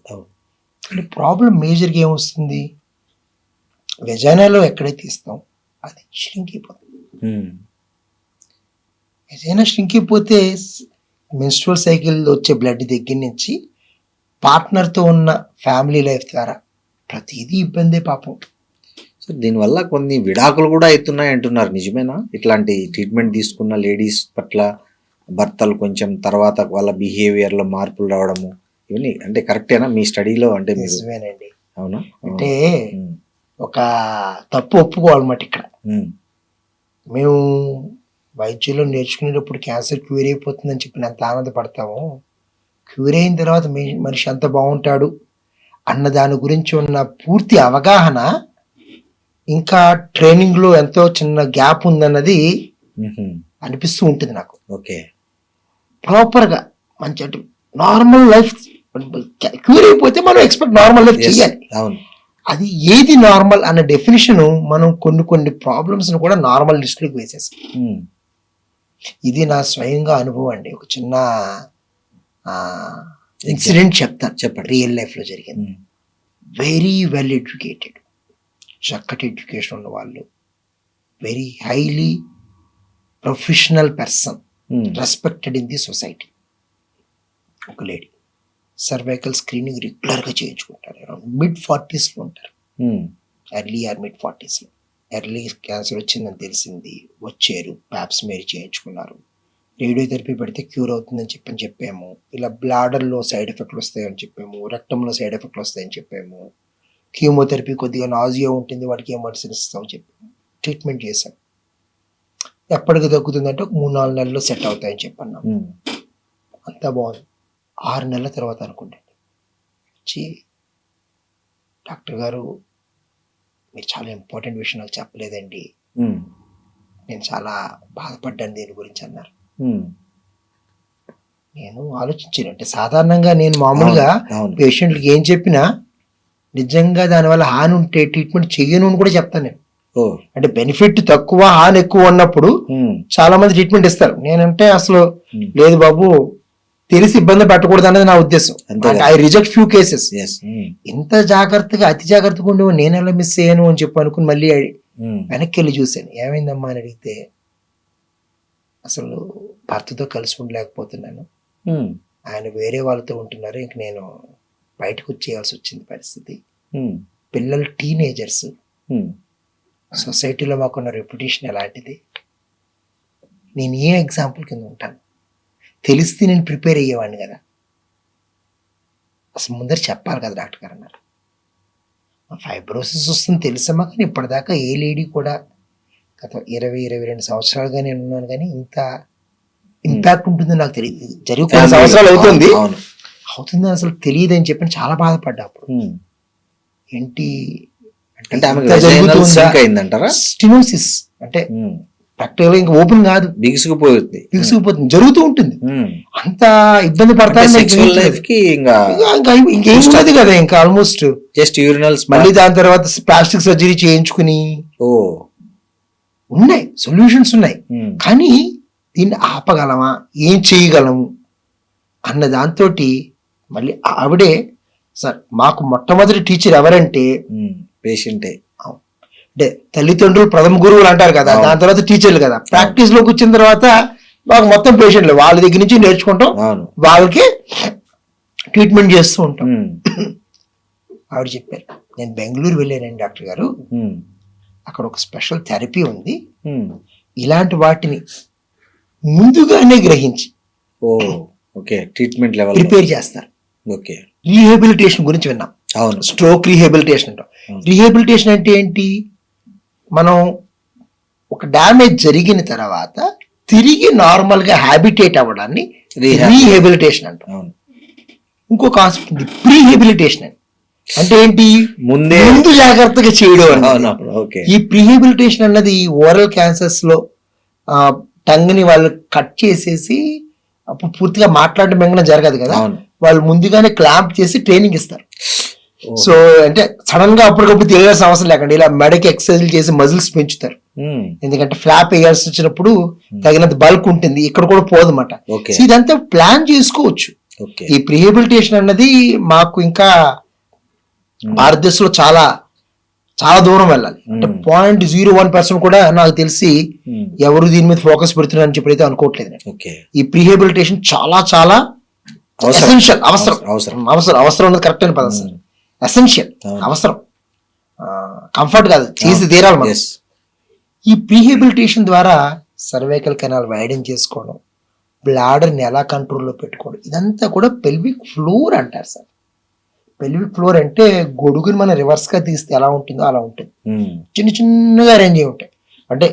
అంటే ప్రాబ్లం మేజర్గా ఏమొస్తుంది? వెజైనాలో ఎక్కడైతే ఇస్తాం అది ష్రింక్ అయిపోతుంది. వెజైనా ష్రింక్ అయిపోతే మెన్స్ట్రువల్ సైకిల్ వచ్చే బ్లడ్ దగ్గర నుంచి పార్ట్నర్తో ఉన్న ఫ్యామిలీ లైఫ్ ద్వారా ప్రతిదీ ఇబ్బందే పాపం. సో దీనివల్ల కొన్ని విడాకులు కూడా అవుతున్నాయి అంటున్నారు, నిజమేనా? ఇట్లాంటి ట్రీట్మెంట్ తీసుకున్న లేడీస్ పట్ల భర్తలు కొంచెం తర్వాత వాళ్ళ బిహేవియర్ లో మార్పులు రావడము ఇవన్నీ అంటే కరెక్టేనా మీ స్టడీలో? అంటే నిజమేనండి. అవునా? అంటే ఒక తప్పు ఒప్పుకోవాలన్నమాట. ఇక్కడ మేము వైద్యంలో నేర్చుకునేటప్పుడు క్యాన్సర్ క్యూర్ అయిపోతుందని చెప్పి ఎంత ఆనందపడతామో, క్యూర్ అయిన తర్వాత మనిషి ఎంత బాగుంటాడు అన్న దాని గురించి ఉన్న పూర్తి అవగాహన, ఇంకా ట్రైనింగ్లో ఎంతో చిన్న గ్యాప్ ఉందన్నది అనిపిస్తూ ఉంటుంది నాకు. ఓకే. ప్రాపర్గా మంచి అంటే నార్మల్ లైఫ్ క్యూర్ అయిపోతే మనం ఎక్స్పెక్ట్ నార్మల్ లైఫ్ చేయాలి. అవును. అది ఏది నార్మల్ అన్న డెఫినేషన్ మనం కొన్ని ప్రాబ్లమ్స్ కూడా నార్మల్ లిస్ట్లోకి వేసేస్తాం. ఇది నా స్వయంగా అనుభవం అండి. ఒక చిన్న ఇన్సిడెంట్ చెప్తాను. చెప్పండి. రియల్ లైఫ్లో జరిగింది. వెరీ వెల్ ఎడ్యుకేటెడ్, చక్కటి ఎడ్యుకేషన్ ఉన్న వాళ్ళు, very highly professional person, respected in the society. ఒక లేడీ సర్వైకల్ స్క్రీనింగ్ రెగ్యులర్గా చేయించుకుంటారు. అరౌండ్ mid-40s ఉంటారు. Early or mid-40s. Early cancer వచ్చిందని తెలిసింది, వచ్చారు, ప్యాప్స్మేర్ చేయించుకున్నారు. రేడియోథెరపీ పెడితే క్యూర్ అవుతుందని చెప్పాము. ఇలా బ్లాడర్లో సైడ్ ఎఫెక్ట్లు వస్తాయని చెప్పాము, రెక్టంలో సైడ్ ఎఫెక్ట్లు వస్తాయని చెప్పాము, కీమోథెరపీ కొద్దిగా నాజియా ఉంటుంది, వాటికి ఏం మెడిసిన్ ఇస్తామని చెప్పాము. ట్రీట్మెంట్ చేశాం. ఎప్పటికి తగ్గుతుందంటే ఒక 3-4 నెలల్లో సెట్ అవుతాయని చెప్పన్నాం. అంతా బాగుంది. 6 నెలల తర్వాత అనుకుంటండి వచ్చి, డాక్టర్ గారు మీరు చాలా ఇంపార్టెంట్ విషయం నాకు చెప్పలేదండి, నేను చాలా బాధపడ్డాను దీని గురించి అన్నారు. నేను ఆలోచించాను, అంటే సాధారణంగా నేను మామూలుగా పేషెంట్లకి ఏం చెప్పినా నిజంగా దానివల్ల హాని ఉంటే ట్రీట్మెంట్ చెయ్యను అని కూడా చెప్తాను నేను. అంటే బెనిఫిట్ తక్కువ హాని ఎక్కువ ఉన్నప్పుడు చాలా మంది ట్రీట్మెంట్ ఇస్తారు. నేనంటే అసలు లేదు బాబు, తెలిసి ఇబ్బంది పెట్టకూడదు అన్నది నా ఉద్దేశం. I reject few cases. ఇంత జాగ్రత్తగా అతి జాగ్రత్తగా ఉండే నేను ఎలా మిస్ అయ్యాను అని చెప్పి అనుకుని మళ్ళీ వెనక్కి వెళ్ళి చూశాను. ఏమైందమ్మా అని అడిగితే, అసలు భర్తతో కలిసి ఉండలేకపోతున్నాను, ఆయన వేరే వాళ్ళతో ఉంటున్నారు, ఇంక నేను బయటకు వచ్చేయాల్సి వచ్చింది పరిస్థితి. పిల్లలు టీనేజర్స్, సొసైటీలో మాకున్న రెప్యుటేషన్ ఎలాంటిది, నేను ఏ ఎగ్జాంపుల్ కింద ఉంటాను, తెలిస్తే నేను ప్రిపేర్ అయ్యేవాడిని కదా, అసలు ముందర చెప్పాలి కదా డాక్టర్ గారు అన్నారు. ఫైబ్రోసిస్ వస్తుంది తెలుసమ్మా, కానీ ఇప్పటిదాకా ఏ లేడీ కూడా గత 20-22 సంవత్సరాలుగా నేను ఉన్నాను, కానీ ఇంత ఇంపాక్ట్ ఉంటుందని నాకు తెలియదు. జరిగి కొన్ని సంవత్సరాలు అవుతుంది అసలు తెలియదు అని చెప్పి చాలా బాధపడ్డా. అప్పుడు ఏంటి స్టినోసిస్ అంటే ప్రాక్టికల్గా ఇంకా ఓపెన్ కాదు, బిగుసుకుపోతుంది, జరుగుతూ ఉంటుంది. అంత ఇబ్బంది పడతాను ఇంకేం ఉండదు కదా, ఇంకా ఆల్మోస్ట్ జస్ట్ యూరినల్స్. మళ్ళీ దాని తర్వాత ప్లాస్టిక్ సర్జరీ చేయించుకుని ఉన్నాయి, సొల్యూషన్స్ ఉన్నాయి, కానీ దీన్ని ఆపగలమా, ఏం చేయగలము అన్న దాంతో మళ్ళీ ఆవిడే సార్ మాకు మొట్టమొదటి టీచర్ ఎవరంటే పేషెంటే. అంటే తల్లిదండ్రులు ప్రథమ గురువులు అంటారు కదా, దాని తర్వాత టీచర్లు కదా. ప్రాక్టీస్ లోకి వచ్చిన తర్వాత మాకు మొత్తం పేషెంట్లు, వాళ్ళ దగ్గర నుంచి నేర్చుకుంటాం, వాళ్ళకి ట్రీట్మెంట్ చేస్తూ ఉంటాం. ఆవిడ చెప్పారు, నేను బెంగళూరు వెళ్ళానండి డాక్టర్ గారు, అక్కడ ఒక స్పెషల్ థెరపీ ఉంది, ఇలాంటి వాటిని ముందుగానే గ్రహించి ట్రీట్మెంట్ లెవెల్ ప్రిపేర్ చేస్తారు. రీహాబిలిటేషన్ గురించి విన్నాం, స్ట్రోక్ రీహాబిలిటేషన్ అంటాం. రీహాబిలిటేషన్ అంటే ఏంటి, మనం ఒక డ్యామేజ్ జరిగిన తర్వాత తిరిగి నార్మల్ గా హ్యాబిటేట్ అవ్వడాన్ని రీహాబిలిటేషన్ అంటాం. ఇంకో కాన్సెప్ట్ ఉంది ప్రీహాబిలిటేషన్ అని. అంటే ఏంటి, ముందు జాగ్రత్తగా చేయడం. ఈ ప్రీహాబిలిటేషన్ అన్నది ఓరల్ క్యాన్సర్స్ లో టంగ్ ని వాళ్ళు కట్ చేసేసి అప్పుడు పూర్తిగా మాట్లాడడం మింగడం జరగదు కదా, వాళ్ళు ముందుగానే క్లాంప్ చేసి ట్రైనింగ్ ఇస్తారు. సో అంటే సడన్ గా అప్పటికప్పుడు తెలియాల్సిన అవసరం లేకుండా ఇలా మెడకి ఎక్సర్సైజ్ చేసి మజిల్స్ పెంచుతారు. ఎందుకంటే ఫ్లాప్ వేయాల్సి వచ్చినప్పుడు తగినంత బల్క్ ఉంటుంది, ఇక్కడ కూడా పోదన్నమాట. ఇదంతా ప్లాన్ చేసుకోవచ్చు. ఈ ప్రీహాబిలిటేషన్ అన్నది మాకు ఇంకా భారతదేశంలో చాలా చాలా దూరం వెళ్ళాలి. అంటే 0.01% కూడా నాకు తెలిసి ఎవరు దీని మీద ఫోకస్ పెడుతున్నారు అని చెప్పి అనుకోవట్లేదు. ఈ ప్రీహాబిలిటేషన్ చాలా చాలా ఎసెన్షియల్, అవసరం అన్నది కరెక్ట్ అని పదం సార్. ఎసెన్షియల్, అవసరం, కంఫర్ట్ కాదు, చేసి తీరాలి మనం. ఈ ప్రీహాబిలిటేషన్ ద్వారా సర్వైకల్ కెనాల్ వైడెన్ చేసుకోవడం, బ్లాడర్ని ఎలా కంట్రోల్లో పెట్టుకోవడం, ఇదంతా కూడా పెల్విక్ ఫ్లోర్ అంటారు సార్. పెల్విక్ ఫ్లోర్ అంటే గొడుగుని మనం రివర్స్ గా తీస్తే ఎలా ఉంటుందో అలా ఉంటుంది, చిన్న చిన్నగా అరేంజ్ అయి ఉంటాయి. అంటే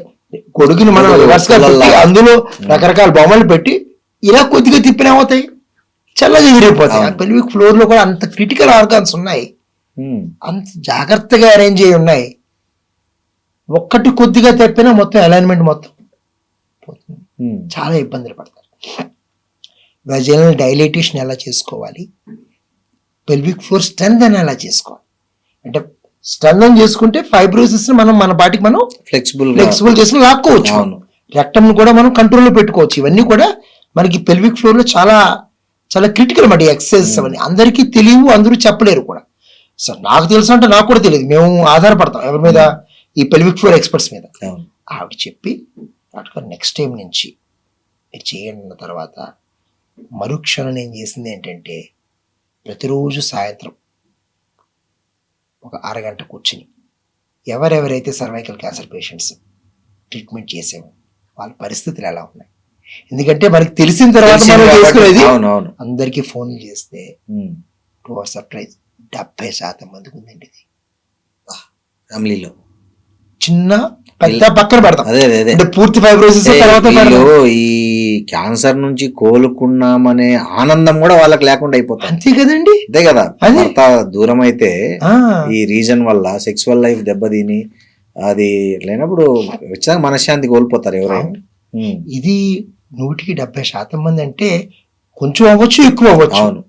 గొడుగుని మనం రివర్స్ గా పెట్టి అందులో రకరకాల బొమ్మలు పెట్టి ఇలా కొద్దిగా తిప్పిన ఏమవుతాయి, చల్లగా ఎగిరిపోతాయి. ఆ పెల్విక్ ఫ్లోర్ లో కూడా అంత క్రిటికల్ ఆర్గాన్స్ ఉన్నాయి, అంత జాగ్రత్తగా అరేంజ్ అయి ఉన్నాయి. ఒక్కటి కొద్దిగా తెప్పినా మొత్తం అలైన్మెంట్ మొత్తం పోతుంది. చాలా ఇబ్బందులు పడతారు. వెజైనల్ డైలేటేషన్ ఎలా చేసుకోవాలి, పెల్విక్ ఫ్లోర్ స్ట్రెంత్ అని ఎలా చేసుకోవాలి. అంటే స్ట్రెంత్ చేసుకుంటే ఫైబ్రోసిస్ మనం మన పాటికి మనం ఫ్లెక్సిబుల్ చేసి లాక్కోవచ్చు. రెక్టమ్ కూడా మనం కంట్రోల్లో పెట్టుకోవచ్చు. ఇవన్నీ కూడా మనకి పెల్విక్ ఫ్లోర్ లో చాలా చాలా క్రిటికల్ అన్నమాట. ఎక్సర్సైజెస్ అవన్నీ అందరికీ తెలియవు, అందరూ చెప్పలేరు కూడా. సార్ నాకు తెలుసు అంటే నాకు కూడా తెలియదు. మేము ఆధారపడతాం ఎవరి మీద, ఈ పెల్విక్ ఫ్లోర్ ఎక్స్పర్ట్స్ మీద. ఆవిడ చెప్పి డాక్టర్ నెక్స్ట్ టైం నుంచి మీరు చేయండి అన్న తర్వాత మరుక్షణం నేను చేసింది ఏంటంటే ప్రతిరోజు సాయంత్రం ఒక అరగంట కూర్చుని ఎవరెవరైతే సర్వైకల్ క్యాన్సర్ పేషెంట్స్ ట్రీట్మెంట్ చేసామో వాళ్ళ పరిస్థితులు ఎలా ఉన్నాయి, ఎందుకంటే మనకి తెలిసిన తర్వాత మనం చేసుకునేది. అందరికీ ఫోన్లు చేస్తే టు అవర్ సర్ప్రైజ్ 70% మందికి ఉందండి ఇది. ఫ్యామిలీలో చిన్న పెద్ద పక్కన పెడతాం, అదే అంటే పూర్తి ఫైబ్రోసిస్ తర్వాత ఈ క్యాన్సర్ నుంచి కోలుకున్నామనే ఆనందం కూడా వాళ్ళకి లేకుండా అయిపోతుంది. అంతే కదండి, అంతే కదా. భర్త దూరం అయితే ఈ రీజన్ వల్ల సెక్సువల్ లైఫ్ దెబ్బతిని అది లేనప్పుడు వచ్చాక మనశ్శాంతి కోల్పోతారు ఎవరైనా. ఇది 100% మంది అంటే కొంచెం అవ్వచ్చు, ఎక్కువ అవ్వచ్చు. అవును.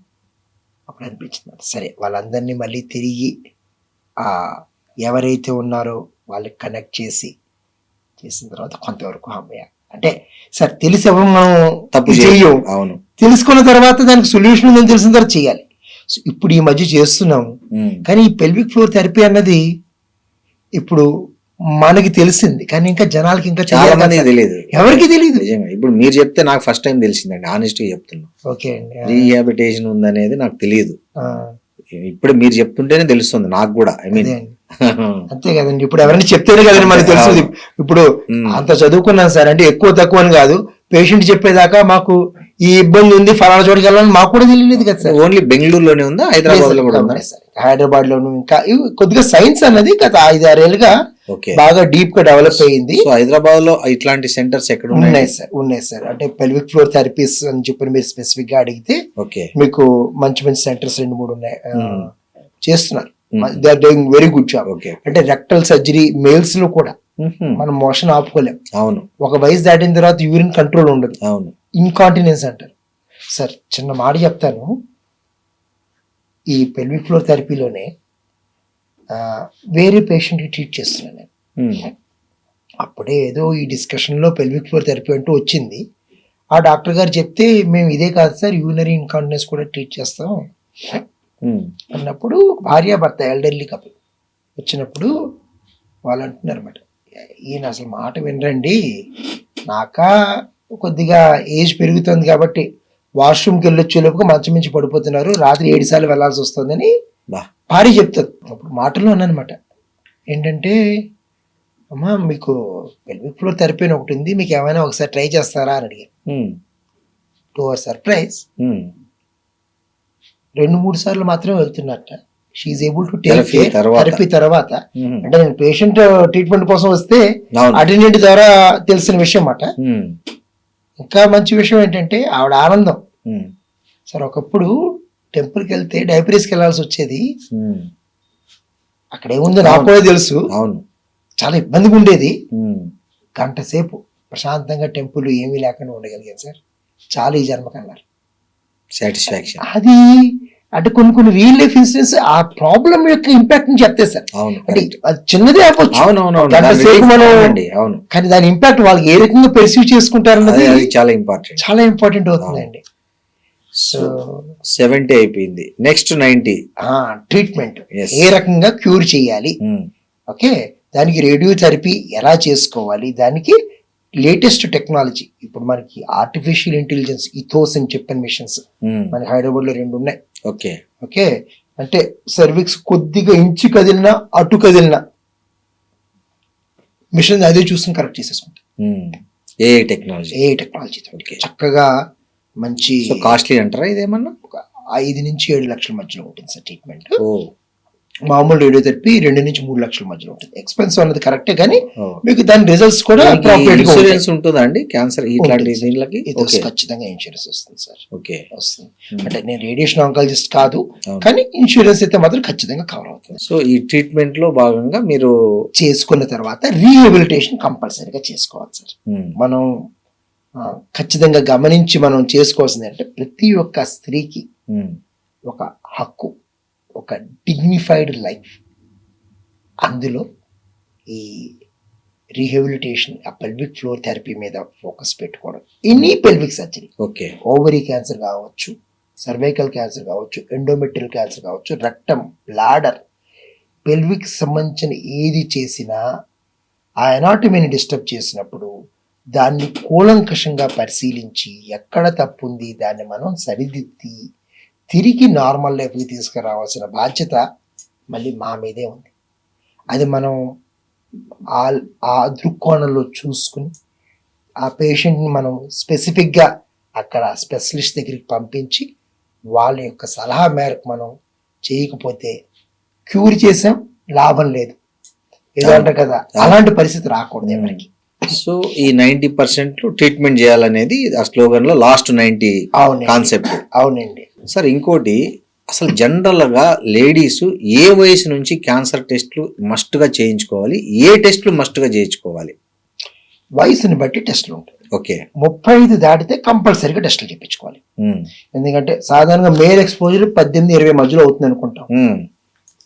అప్పుడు అనిపించింది సరే వాళ్ళందరినీ మళ్ళీ తిరిగి ఎవరైతే ఉన్నారో వాళ్ళకి కనెక్ట్ చేసిన తర్వాత కొంతవరకు అమ్మయ్య అంటే సార్ తెలిసి ఎవరు మనం తప్పు చెయ్యం. అవును, తెలుసుకున్న తర్వాత దానికి సొల్యూషన్ ఉందని తెలిసిన తర్వాత చేయాలి. సో ఇప్పుడు ఈ మధ్య చేస్తున్నాము. కానీ ఈ పెల్విక్ ఫ్లోర్ థెరపీ అన్నది ఇప్పుడు మనకి తెలిసింది, కానీ ఇంకా జనాలకి ఇంకా చాలా మంది తెలియదు, ఎవరికి తెలియదు. ఇప్పుడు మీరు చెప్తే నాకు ఫస్ట్ టైం తెలిసిందండి, ఆనెస్ట్ గా చెప్తున్నా. ఓకే అండి, రీహాబిటేషన్ ఉందనేది నాకు తెలియదు. ఇప్పుడు మీరు చెప్తుంటేనే తెలుస్తుంది నాకు కూడా. ఐ మీన్ అంతే కదండి, ఇప్పుడు ఎవరైనా చెప్తేనే కదండి మనకు తెలుస్తుంది. ఇప్పుడు అంత చదువుకున్నాను సార్ అంటే ఎక్కువ తక్కువ అని కాదు, పేషెంట్ చెప్పేదాకా మాకు ఈ ఇబ్బంది ఉంది ఫలానా చోటుకి వెళ్ళాలని మాకు కూడా తెలియలేదు కదా సార్. ఓన్లీ బెంగళూరులోనే ఉందా, హైదరాబాద్ లో కూడా ఉందా? హైదరాబాద్ లోను ఇంకా కొద్దిగా సైన్స్ అన్నది గత 5-6 ఏళ్ళుగా బాగా డీప్ గా డెవలప్ అయ్యింది. హైదరాబాద్ లో ఇట్లాంటి సెంటర్స్ ఎక్కడ ఉన్నాయి సార్ అంటే పెల్విక్ ఫ్లోర్ థెరపీస్ అని చెప్పి మీరు స్పెసిఫిక్ గా అడిగితే మీకు మంచి మంచి సెంటర్స్ 2-3 ఉన్నాయి, చేస్తున్నారు. They are doing very good job. అంటే రెక్టల్ సర్జరీ మేల్స్ లో కూడా మనం మోషన్ ఆపుకోలేం. అవును, ఒక వయసు దాటిన తర్వాత యూరిన్ కంట్రోల్ ఉండదు. అవును, ఇన్కాంటినెన్స్ అంటారు. సార్ చిన్న మాట చెప్తాను, ఈ పెల్విక్ ఫ్లోర్ థెరపీలోనే వేరే పేషెంట్కి ట్రీట్ చేస్తున్నాను నేను. అప్పుడే ఏదో ఈ డిస్కషన్లో పెల్విక్ ఫ్లోర్ థెరపీ అంటూ వచ్చింది. ఆ డాక్టర్ గారు చెప్తే మేము ఇదే కాదు సార్ యూరినరీ ఇన్కాంటినెన్స్ కూడా ట్రీట్ చేస్తాం అన్నప్పుడు భార్యాభర్త ఎల్డర్లీ కపుల్ వచ్చినప్పుడు వాళ్ళు అంటున్నారు అన్నమాట, ఈయన అసలు మాట వినరండి, నాకా కొద్దిగా ఏజ్ పెరుగుతుంది కాబట్టి వాష్రూమ్కి వెళ్ళొచ్చేలోపు మంచం మించి పడిపోతున్నారు, రాత్రి 7 సార్లు వెళ్లాల్సి వస్తుందని భార్య చెప్తుంది. అప్పుడు మాటల్లో అన్నమాట ఏంటంటే, అమ్మా మీకు పెల్విక్ ఫ్లోర్ థెరపీ అని ఒకటి ఉంది, మీకు ఏమైనా ఒకసారి ట్రై చేస్తారా అని అడిగాను. టు అవర్ సర్ప్రైజ్ 2-3 సార్లు మాత్రమే వెళ్తున్నట్ట. She able to take care therapy తర్వాత. అంటే నేను పేషెంట్ ట్రీట్మెంట్ కోసం వస్తే అటెండెంట్ ద్వారా తెలిసిన విషయం అన్నమాట. ఇంకా మంచి విషయం ఏంటంటే ఆవిడ ఆనందం. సార్ ఒకప్పుడు టెంపుల్కి వెళ్తే డైపరీస్కి వెళ్ళాల్సి వచ్చేది, అక్కడ ఏముందో నాకు కూడా తెలుసు, చాలా ఇబ్బందిగా ఉండేది. గంట సేపు ప్రశాంతంగా టెంపుల్ ఏమీ లేకుండా ఉండగలిగాను సార్, చాలా ఈ జన్మకన్నారు సాటిస్ఫాక్షన్. అది అంటే కొన్ని రియల్ లైఫ్ ఇన్సిడెంట్స్ ఆ ప్రాబ్లం యొక్క ఇంపాక్ట్ ని చెప్తే సార్. అంటే అది చిన్నదే అవ్వచ్చు, కానీ దాని ఇంపాక్ట్ వాళ్ళకి ఏ రకంగా పెర్సీవ్ చేసుకుంటారన్నది చాలా ఇంపార్టెంట్ అవుతుందండి. సో 70 అయిపోయింది, నెక్స్ట్ 90 ట్రీట్మెంట్ ఏ రకంగా క్యూర్ చేయాలి. ఓకే, దానికి రేడియోథెరపీ ఎలా చేసుకోవాలి, దానికి లేటెస్ట్ టెక్నాలజీ ఇప్పుడు మనకి ఆర్టిఫిషియల్ ఇంటెలిజెన్స్ ఇథోస్ అని చెప్పిన మిషన్స్ మనకి హైదరాబాద్ లో 2 ఉన్నాయి. ఓకే అంటే సర్విక్స్ కొద్దిగా ఇంచు కదిలినా అటు కదిలినా మిషన్ అదే చూసుకుని కరెక్ట్ చేసేసుకుంటాం. ఏ టెక్నాలజీ చక్కగా మంచి కాస్ట్లీ అంటారా ఇదేమన్నా? 5 నుంచి 7 లక్షల మధ్యలో ఉంటుంది సార్ ట్రీట్మెంట్. మామూలు రేడియోథెరపీ 2 నుంచి 3 లక్షల మధ్యలో ఉంటుంది. ఎక్స్పెన్సివ్ అన్నది కరెక్టే, కానీ ఓ. మీకు దాని రిజల్ట్స్ కూడా appropriate గా ఉంటాయి. ఇన్సూరెన్స్ ఉంటుందా అండి క్యాన్సర్ ఇట్లాంటి ఉంటుంది సార్. దీనికి? ఇది ఓకే ఖచ్చితంగా ఇన్సూరెన్స్ వస్తుంది సార్, ఓకే వస్తుంది. అంటే నేను రేడియేషన్ ఆంకాలజిస్ట్ కాదు, అవును. కానీ ఇన్సూరెన్స్ అయితే మాత్రం ఖచ్చితంగా కవర్ అవుతుంది. సో ఈ ట్రీట్మెంట్ లో భాగంగా మీరు చేసుకున్న తర్వాత రీహాబిలిటేషన్ కంపల్సరీగా చేసుకోవాలి సార్. ఉమ్, మనం ఖచ్చితంగా గమనించి మనం చేసుకోవాల్సింది అంటే ప్రతి ఒక్క స్త్రీకి ఉమ్, ఒక హక్కు, ఒక డిగ్నిఫైడ్ లైఫ్. అందులో ఈ రీహాబిలిటేషన్, ఆ పెల్విక్ ఫ్లోర్ థెరపీ మీద ఫోకస్ పెట్టుకోవడం. Any pelvic surgery, okay ovary cancer కావచ్చు, సర్వైకల్ క్యాన్సర్ కావచ్చు, ఎండోమెట్రియల్ క్యాన్సర్ కావచ్చు, రక్తం, బ్లాడర్, పెల్విక్ సంబంధించిన ఏది చేసినా ఆ ఎనాటమీని డిస్టర్బ్ చేసినప్పుడు దాన్ని కూలంకషంగా పరిశీలించి ఎక్కడ తప్పు ఉంది దాన్ని మనం సరిదిద్ది తిరిగి నార్మల్ లైఫ్కి తీసుకురావాల్సిన బాధ్యత మళ్ళీ మా మీదే ఉంది. అది మనం ఆ దృక్కోణంలో చూసుకుని ఆ పేషెంట్ని మనం స్పెసిఫిక్గా అక్కడ స్పెషలిస్ట్ దగ్గరికి పంపించి వాళ్ళ యొక్క సలహా మేరకు మనం చేయకపోతే క్యూర్ చేసాం, లాభం లేదు, ఏదో అంటారు కదా, అలాంటి పరిస్థితి రాకూడదు ఎవరికి. సో ఈ 90% ట్రీట్మెంట్ చేయాలనేది ఆ స్లోగన్ లో లాస్ట్ 90 అవునండి, కాన్సెప్ట్. అవునండి. సార్ ఇంకోటి, అసలు జనరల్ గా లేడీస్ ఏ వయసు నుంచి క్యాన్సర్ టెస్ట్లు మస్ట్ గా చేయించుకోవాలి, ఏ టెస్ట్లు మస్ట్ గా చేయించుకోవాలి? వయసుని బట్టి టెస్టులు ఉంటాయి. ఓకే 35 దాటితే కంపల్సరీగా టెస్టులు చేయించుకోవాలి. ఉమ్, ఎందుకంటే సాధారణంగా మేల్ ఎక్స్పోజర్ 18-20 మధ్యలో అవుతుంది అనుకుంటాం. ఉమ్,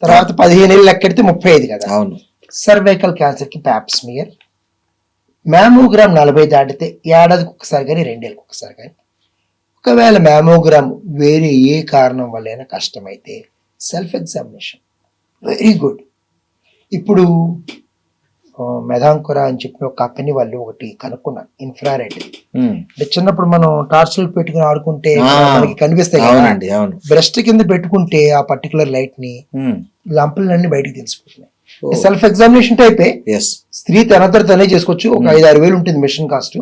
తర్వాత 15 ఏళ్ళు లెక్కెడితే 35 కదా. అవును. సర్వైకల్ క్యాన్సర్ కి ప్యాప్స్మియర్, మ్యామోగ్రామ్ 40 దాటితే ఏడాదికి ఒకసారి కానీ 2 ఏళ్ళకి ఒకసారి కానీ. ఒకవేళ మ్యామోగ్రామ్ వేరే ఏ కారణం వల్లైనా కష్టమైతే సెల్ఫ్ ఎగ్జామినేషన్ వెరీ గుడ్. ఇప్పుడు మెదాంకురా అని చెప్పిన ఒక కంపెనీ వాళ్ళు ఒకటి కనుక్కున్నారు, ఇన్ఫ్రారెడ్. ఉమ్, అంటే చిన్నప్పుడు మనం టార్చ్ లైట్ పెట్టుకుని ఆడుకుంటే ఆ, మనకి కనిపిస్తాయి కదా, అవునండి, అవును. బ్రెస్ట్ కింద పెట్టుకుంటే ఆ పర్టికులర్ లైట్ ని ఉమ్, లంపులన్నీ బయటికి తెలిసిపోతున్నాయి. ఓ, సెల్ఫ్ ఎగ్జామినేషన్ టైపే, ఎస్. స్త్రీ తనంతట తనే చేసుకోవచ్చు. ఒక 5-6 వేలు ఉంటుంది మిషన్ కాస్ట్,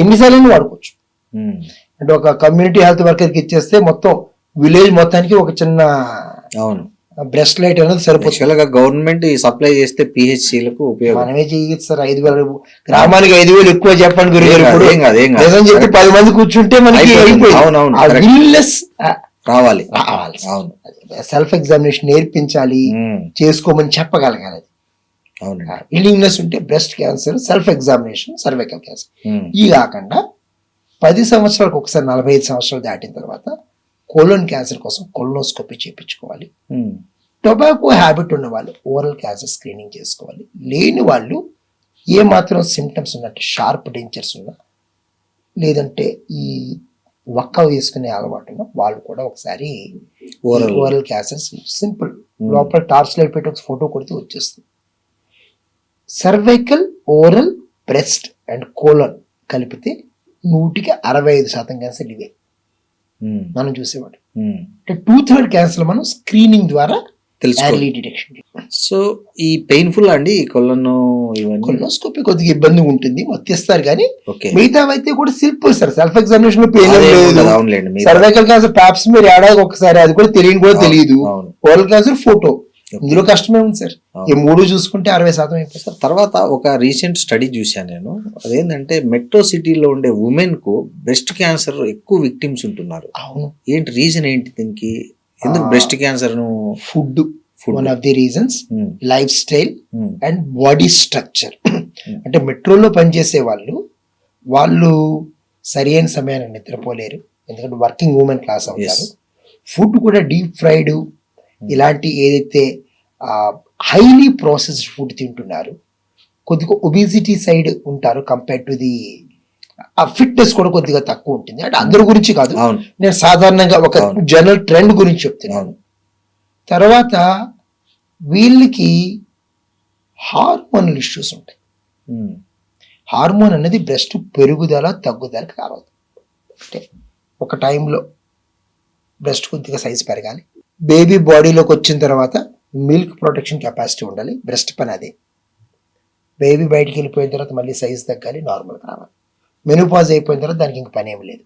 ఎన్నిసార్లు వాడుకోవచ్చు. ఉమ్, అంటే ఒక కమ్యూనిటీ హెల్త్ వర్కర్ కి ఇచ్చేస్తే మొత్తం విలేజ్ మొత్తానికి ఒక చిన్న అవును. బ్రెస్ట్ లైట్ అనేది సరిపోతుంది. యాక్చువల్ గా గవర్నమెంట్ సప్లై చేస్తే పిహెచ్సిలకు ఉపయోగం. మనమే చేయొచ్చు సార్. 5,000 గ్రామానికి 5,000 ఎక్కువ చెప్పండి గురుగారు. ఏం కాదు, ఇప్పుడు ఏం కాదు, ఏం కాదు. నిజం చెప్పి 10 మంది కూర్చుంటే మనకి అయిపోతుంది. అయిపోయింది. అవునవును, ఆ correct. willingness రావాలి. రావాలి. అవును. సెల్ఫ్ ఎగ్జామినేషన్ నేర్పించాలి, ఉమ్, చేసుకోమని చెప్పగలగాలి. అవునండి. విల్లింగ్నెస్ ఉంటే breast cancer, self examination, cervical cancer. Um, ఈ కాకుండా 10 సంవత్సరాలకు ఒకసారి 45 సంవత్సరాలు దాటిన తర్వాత కోలోన్ క్యాన్సర్ కోసం కొలోనోస్కోపీ చేయించుకోవాలి. ఉమ్, టొబాకో హ్యాబిట్ ఉన్న వాళ్ళు ఓరల్ క్యాన్సర్ స్క్రీనింగ్ చేసుకోవాలి. లేని వాళ్ళు ఏ మాత్రం సిమ్టమ్స్ ఉన్నట్టు షార్ప్ డెంచర్స్ ఉన్నా, లేదంటే ఈ వక్క వేసుకునే అలవాటు ఉన్న వాళ్ళు కూడా ఒకసారి ఓరల్ క్యాన్సర్ సింపుల్ లోపల టార్చ్ లైట్ పెట్టి ఒక ఫోటో కొడితే వచ్చేస్తుంది. Cervical, oral, breast and colon కలిపితే 100% క్యాన్సర్ ఇవే ఉమ్, మనం చూసేవాడు. ఉమ్, అంటే 2/3 క్యాన్సర్ మనం స్క్రీనింగ్ ద్వారా తెలుసుకోవాలి. Early detection. సో ఈ పెయిన్ఫుల్ అండి ఈ కొలను ఇవన్నీ? కొలోనోస్కోపీ కొద్దిగా ఇబ్బంది ఉంటుంది, మొత్తిస్తారు, కానీ ఓకే, మిగతా అయితే కూడా సింపుల్ సార్. సెల్ఫ్ ఎగ్జామినేషన్ లో పెయిన్ అదే లేదు. ఉండదు, అవునులేండి. మిగతా- సర్వైకల్ క్యాన్సర్ ప్యాప్స్ మీరు ఏడాది ఒకసారి, అది కూడా తెలియని కూడా అవును, తెలియదు. అవును. ఓరల్ క్యాన్సర్ ఫోటో, ఇందులో కష్టమే ఉంది సార్. అవును. ఈ 3 చూసుకుంటే 60% అయిపోతుంది. సార్ తర్వాత ఒక రీసెంట్ స్టడీ చూశాను నేను. అదేంటంటే మెట్రో సిటీలో ఉండే ఉమెన్ కు బ్రెస్ట్ క్యాన్సర్ ఎక్కువ విక్టిమ్స్ ఉంటున్నారు. అవును, ఏంటి రీజన్ ఏంటి దీనికి? ఎందుకు బ్రెస్ట్ క్యాన్సర్ ను? Food one of the reasons, life style and body structure. అంటే మెట్రోలో పనిచేసే వాళ్ళు సరైన సమయానికి నిద్రపోలేరు, ఎందుకంటే వర్కింగ్ ఉమెన్ క్లాస్ అవుతారు. ఫుడ్ కూడా డీప్ ఫ్రైడ్ ఇలాంటి ఏదైతే హైలీ ప్రాసెస్డ్ ఫుడ్ తింటున్నారు, కొద్దిగా ఒబిసిటీ సైడ్ ఉంటారు. కంపేర్ టు ది ఫిట్నెస్ కూడా కొద్దిగా తక్కువ ఉంటుంది. అంటే అందరి గురించి కాదు, అవును, నేను సాధారణంగా ఒక అవును. జనరల్ ట్రెండ్ గురించి చెప్తున్నాను. తర్వాత వీళ్ళకి హార్మోనల్ ఇష్యూస్ ఉంటాయి. ఉమ్, హార్మోన్ అనేది బ్రెస్ట్ పెరుగుదల తగ్గుదలకు కావాలి. అంటే ఒక టైంలో బ్రెస్ట్ కొద్దిగా సైజ్ పెరగాలి, బేబీ బాడీలోకి వచ్చిన తర్వాత మిల్క్ ప్రొటెక్షన్ కెపాసిటీ ఉండాలి. బ్రెస్ట్ పని అదే. బేబీ బయటికి వెళ్ళిపోయిన తర్వాత మళ్ళీ సైజ్ తగ్గాలి, నార్మల్గా రావాలి. మెనోపాజ్ అయిపోయిన తర్వాత దానికి ఇంక పని ఏమి లేదు,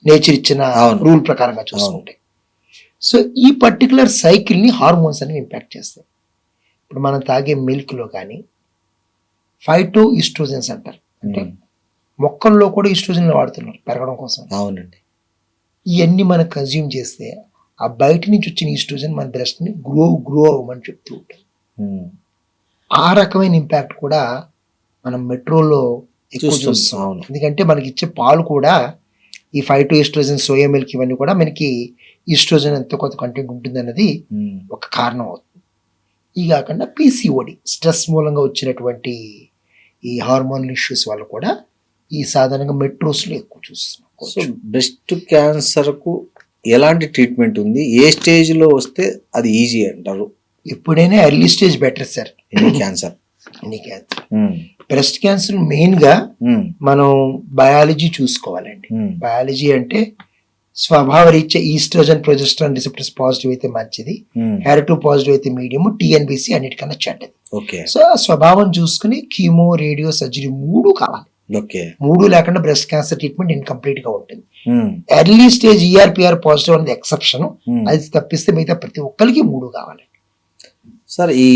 నేచర్ ఇచ్చిన అవును. రూల్ ప్రకారంగా చూసుకుంటే. సో ఈ పర్టికులర్ సైకిల్ని హార్మోన్స్ అనేవి ఇంపాక్ట్ చేస్తాయి. ఇప్పుడు మనం తాగే మిల్క్లో కానీ ఫైటోఈస్ట్రోజన్స్ అంటారు, అంటే మొక్కల్లో కూడా ఈస్ట్రోజన్ వాడుతున్నారు పెరగడం కోసం. అవునండి. ఇవన్నీ మనం కన్జ్యూమ్ చేస్తే ఆ బయట నుంచి వచ్చిన ఈస్ట్రోజన్ మన బ్రెస్ట్ని గ్రో అవ్వమని చెప్తూ ఉంటాం. ఆ రకమైన ఇంపాక్ట్ కూడా మనం మెట్రోలో ఎక్కువ చూస్తాం. ఎందుకంటే మనకి ఇచ్చే పాలు కూడా ఈ ఫైటోఈస్ట్రోజన్, సోయా మిల్క్ ఇవన్నీ కూడా మనకి ఈస్ట్రోజన్ ఎంతో కొంత కంటెంట్ ఉంటుంది అన్నది ఒక కారణం అవుతుంది. ఈ కాకుండా పీసీఓడి స్ట్రెస్ మూలంగా వచ్చినటువంటి ఈ హార్మోనల్ ఇష్యూస్ వల్ల కూడా ఈ సాధారణంగా మెట్రోస్లో ఎక్కువ చూస్తున్నాం. సో బ్రెస్ట్ క్యాన్సర్కు ఎలాంటి ట్రీట్మెంట్ ఉంది, ఏ స్టేజ్లో వస్తే అది ఈజీ అంటారు? ఎప్పుడైనా early stage better sir. Any cancer breast cancer మెయిన్గా మనం బయాలజీ చూసుకోవాలండి. బయాలజీ అంటే స్వభావ రీత్యా ఈస్ట్రోజన్, ప్రొజెస్ట్రాన్ రిసెప్టర్స్ పాజిటివ్ అయితే మంచిది, HER2 పాజిటివ్ అయితే మీడియం, TNBC అన్నిటికన్నా చెడ్డది. సో ఆ స్వభావం చూసుకుని కీమో, రేడియో, సర్జరీ 3 కావాలి. 3 లేకుండా బ్రెస్ట్ క్యాన్సర్ ట్రీట్మెంట్ ఇన్కంప్లీట్ గా ఉంటుంది. ఎర్లీ స్టేజ్ ERPR పాజిటివ్ అనేది ఎక్సెప్షన్, అది తప్పిస్తే మిగతా ప్రతి ఒక్కరికి 3 కావాలి. సార్, ఈ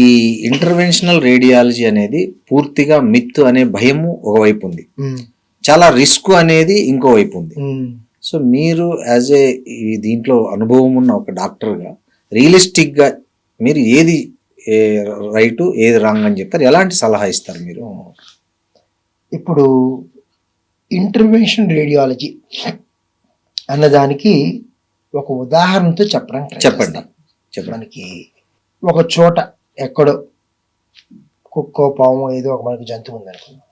ఇంటర్వెన్షనల్ రేడియాలజీ అనేది పూర్తిగా మిత్ అనే భయము ఒకవైపు ఉంది, చాలా రిస్క్ అనేది ఇంకో వైపు ఉంది. సో మీరు యాజ్ ఏ దీంట్లో అనుభవం ఉన్న ఒక డాక్టర్గా రియలిస్టిక్ గా మీరు ఏది రైట్ ఏది రాంగ్ అని చెప్తారు, ఎలాంటి సలహా ఇస్తారు మీరు? ఇప్పుడు ఇంటర్వెన్షన్ రేడియాలజీ అన్నదానికి ఒక ఉదాహరణతో చెప్పండి. మనకి ఒక చోట ఎక్కడో కుక్కో, పాము ఏదో ఒక మనకి జంతువు ఉంది అనుకున్నాం,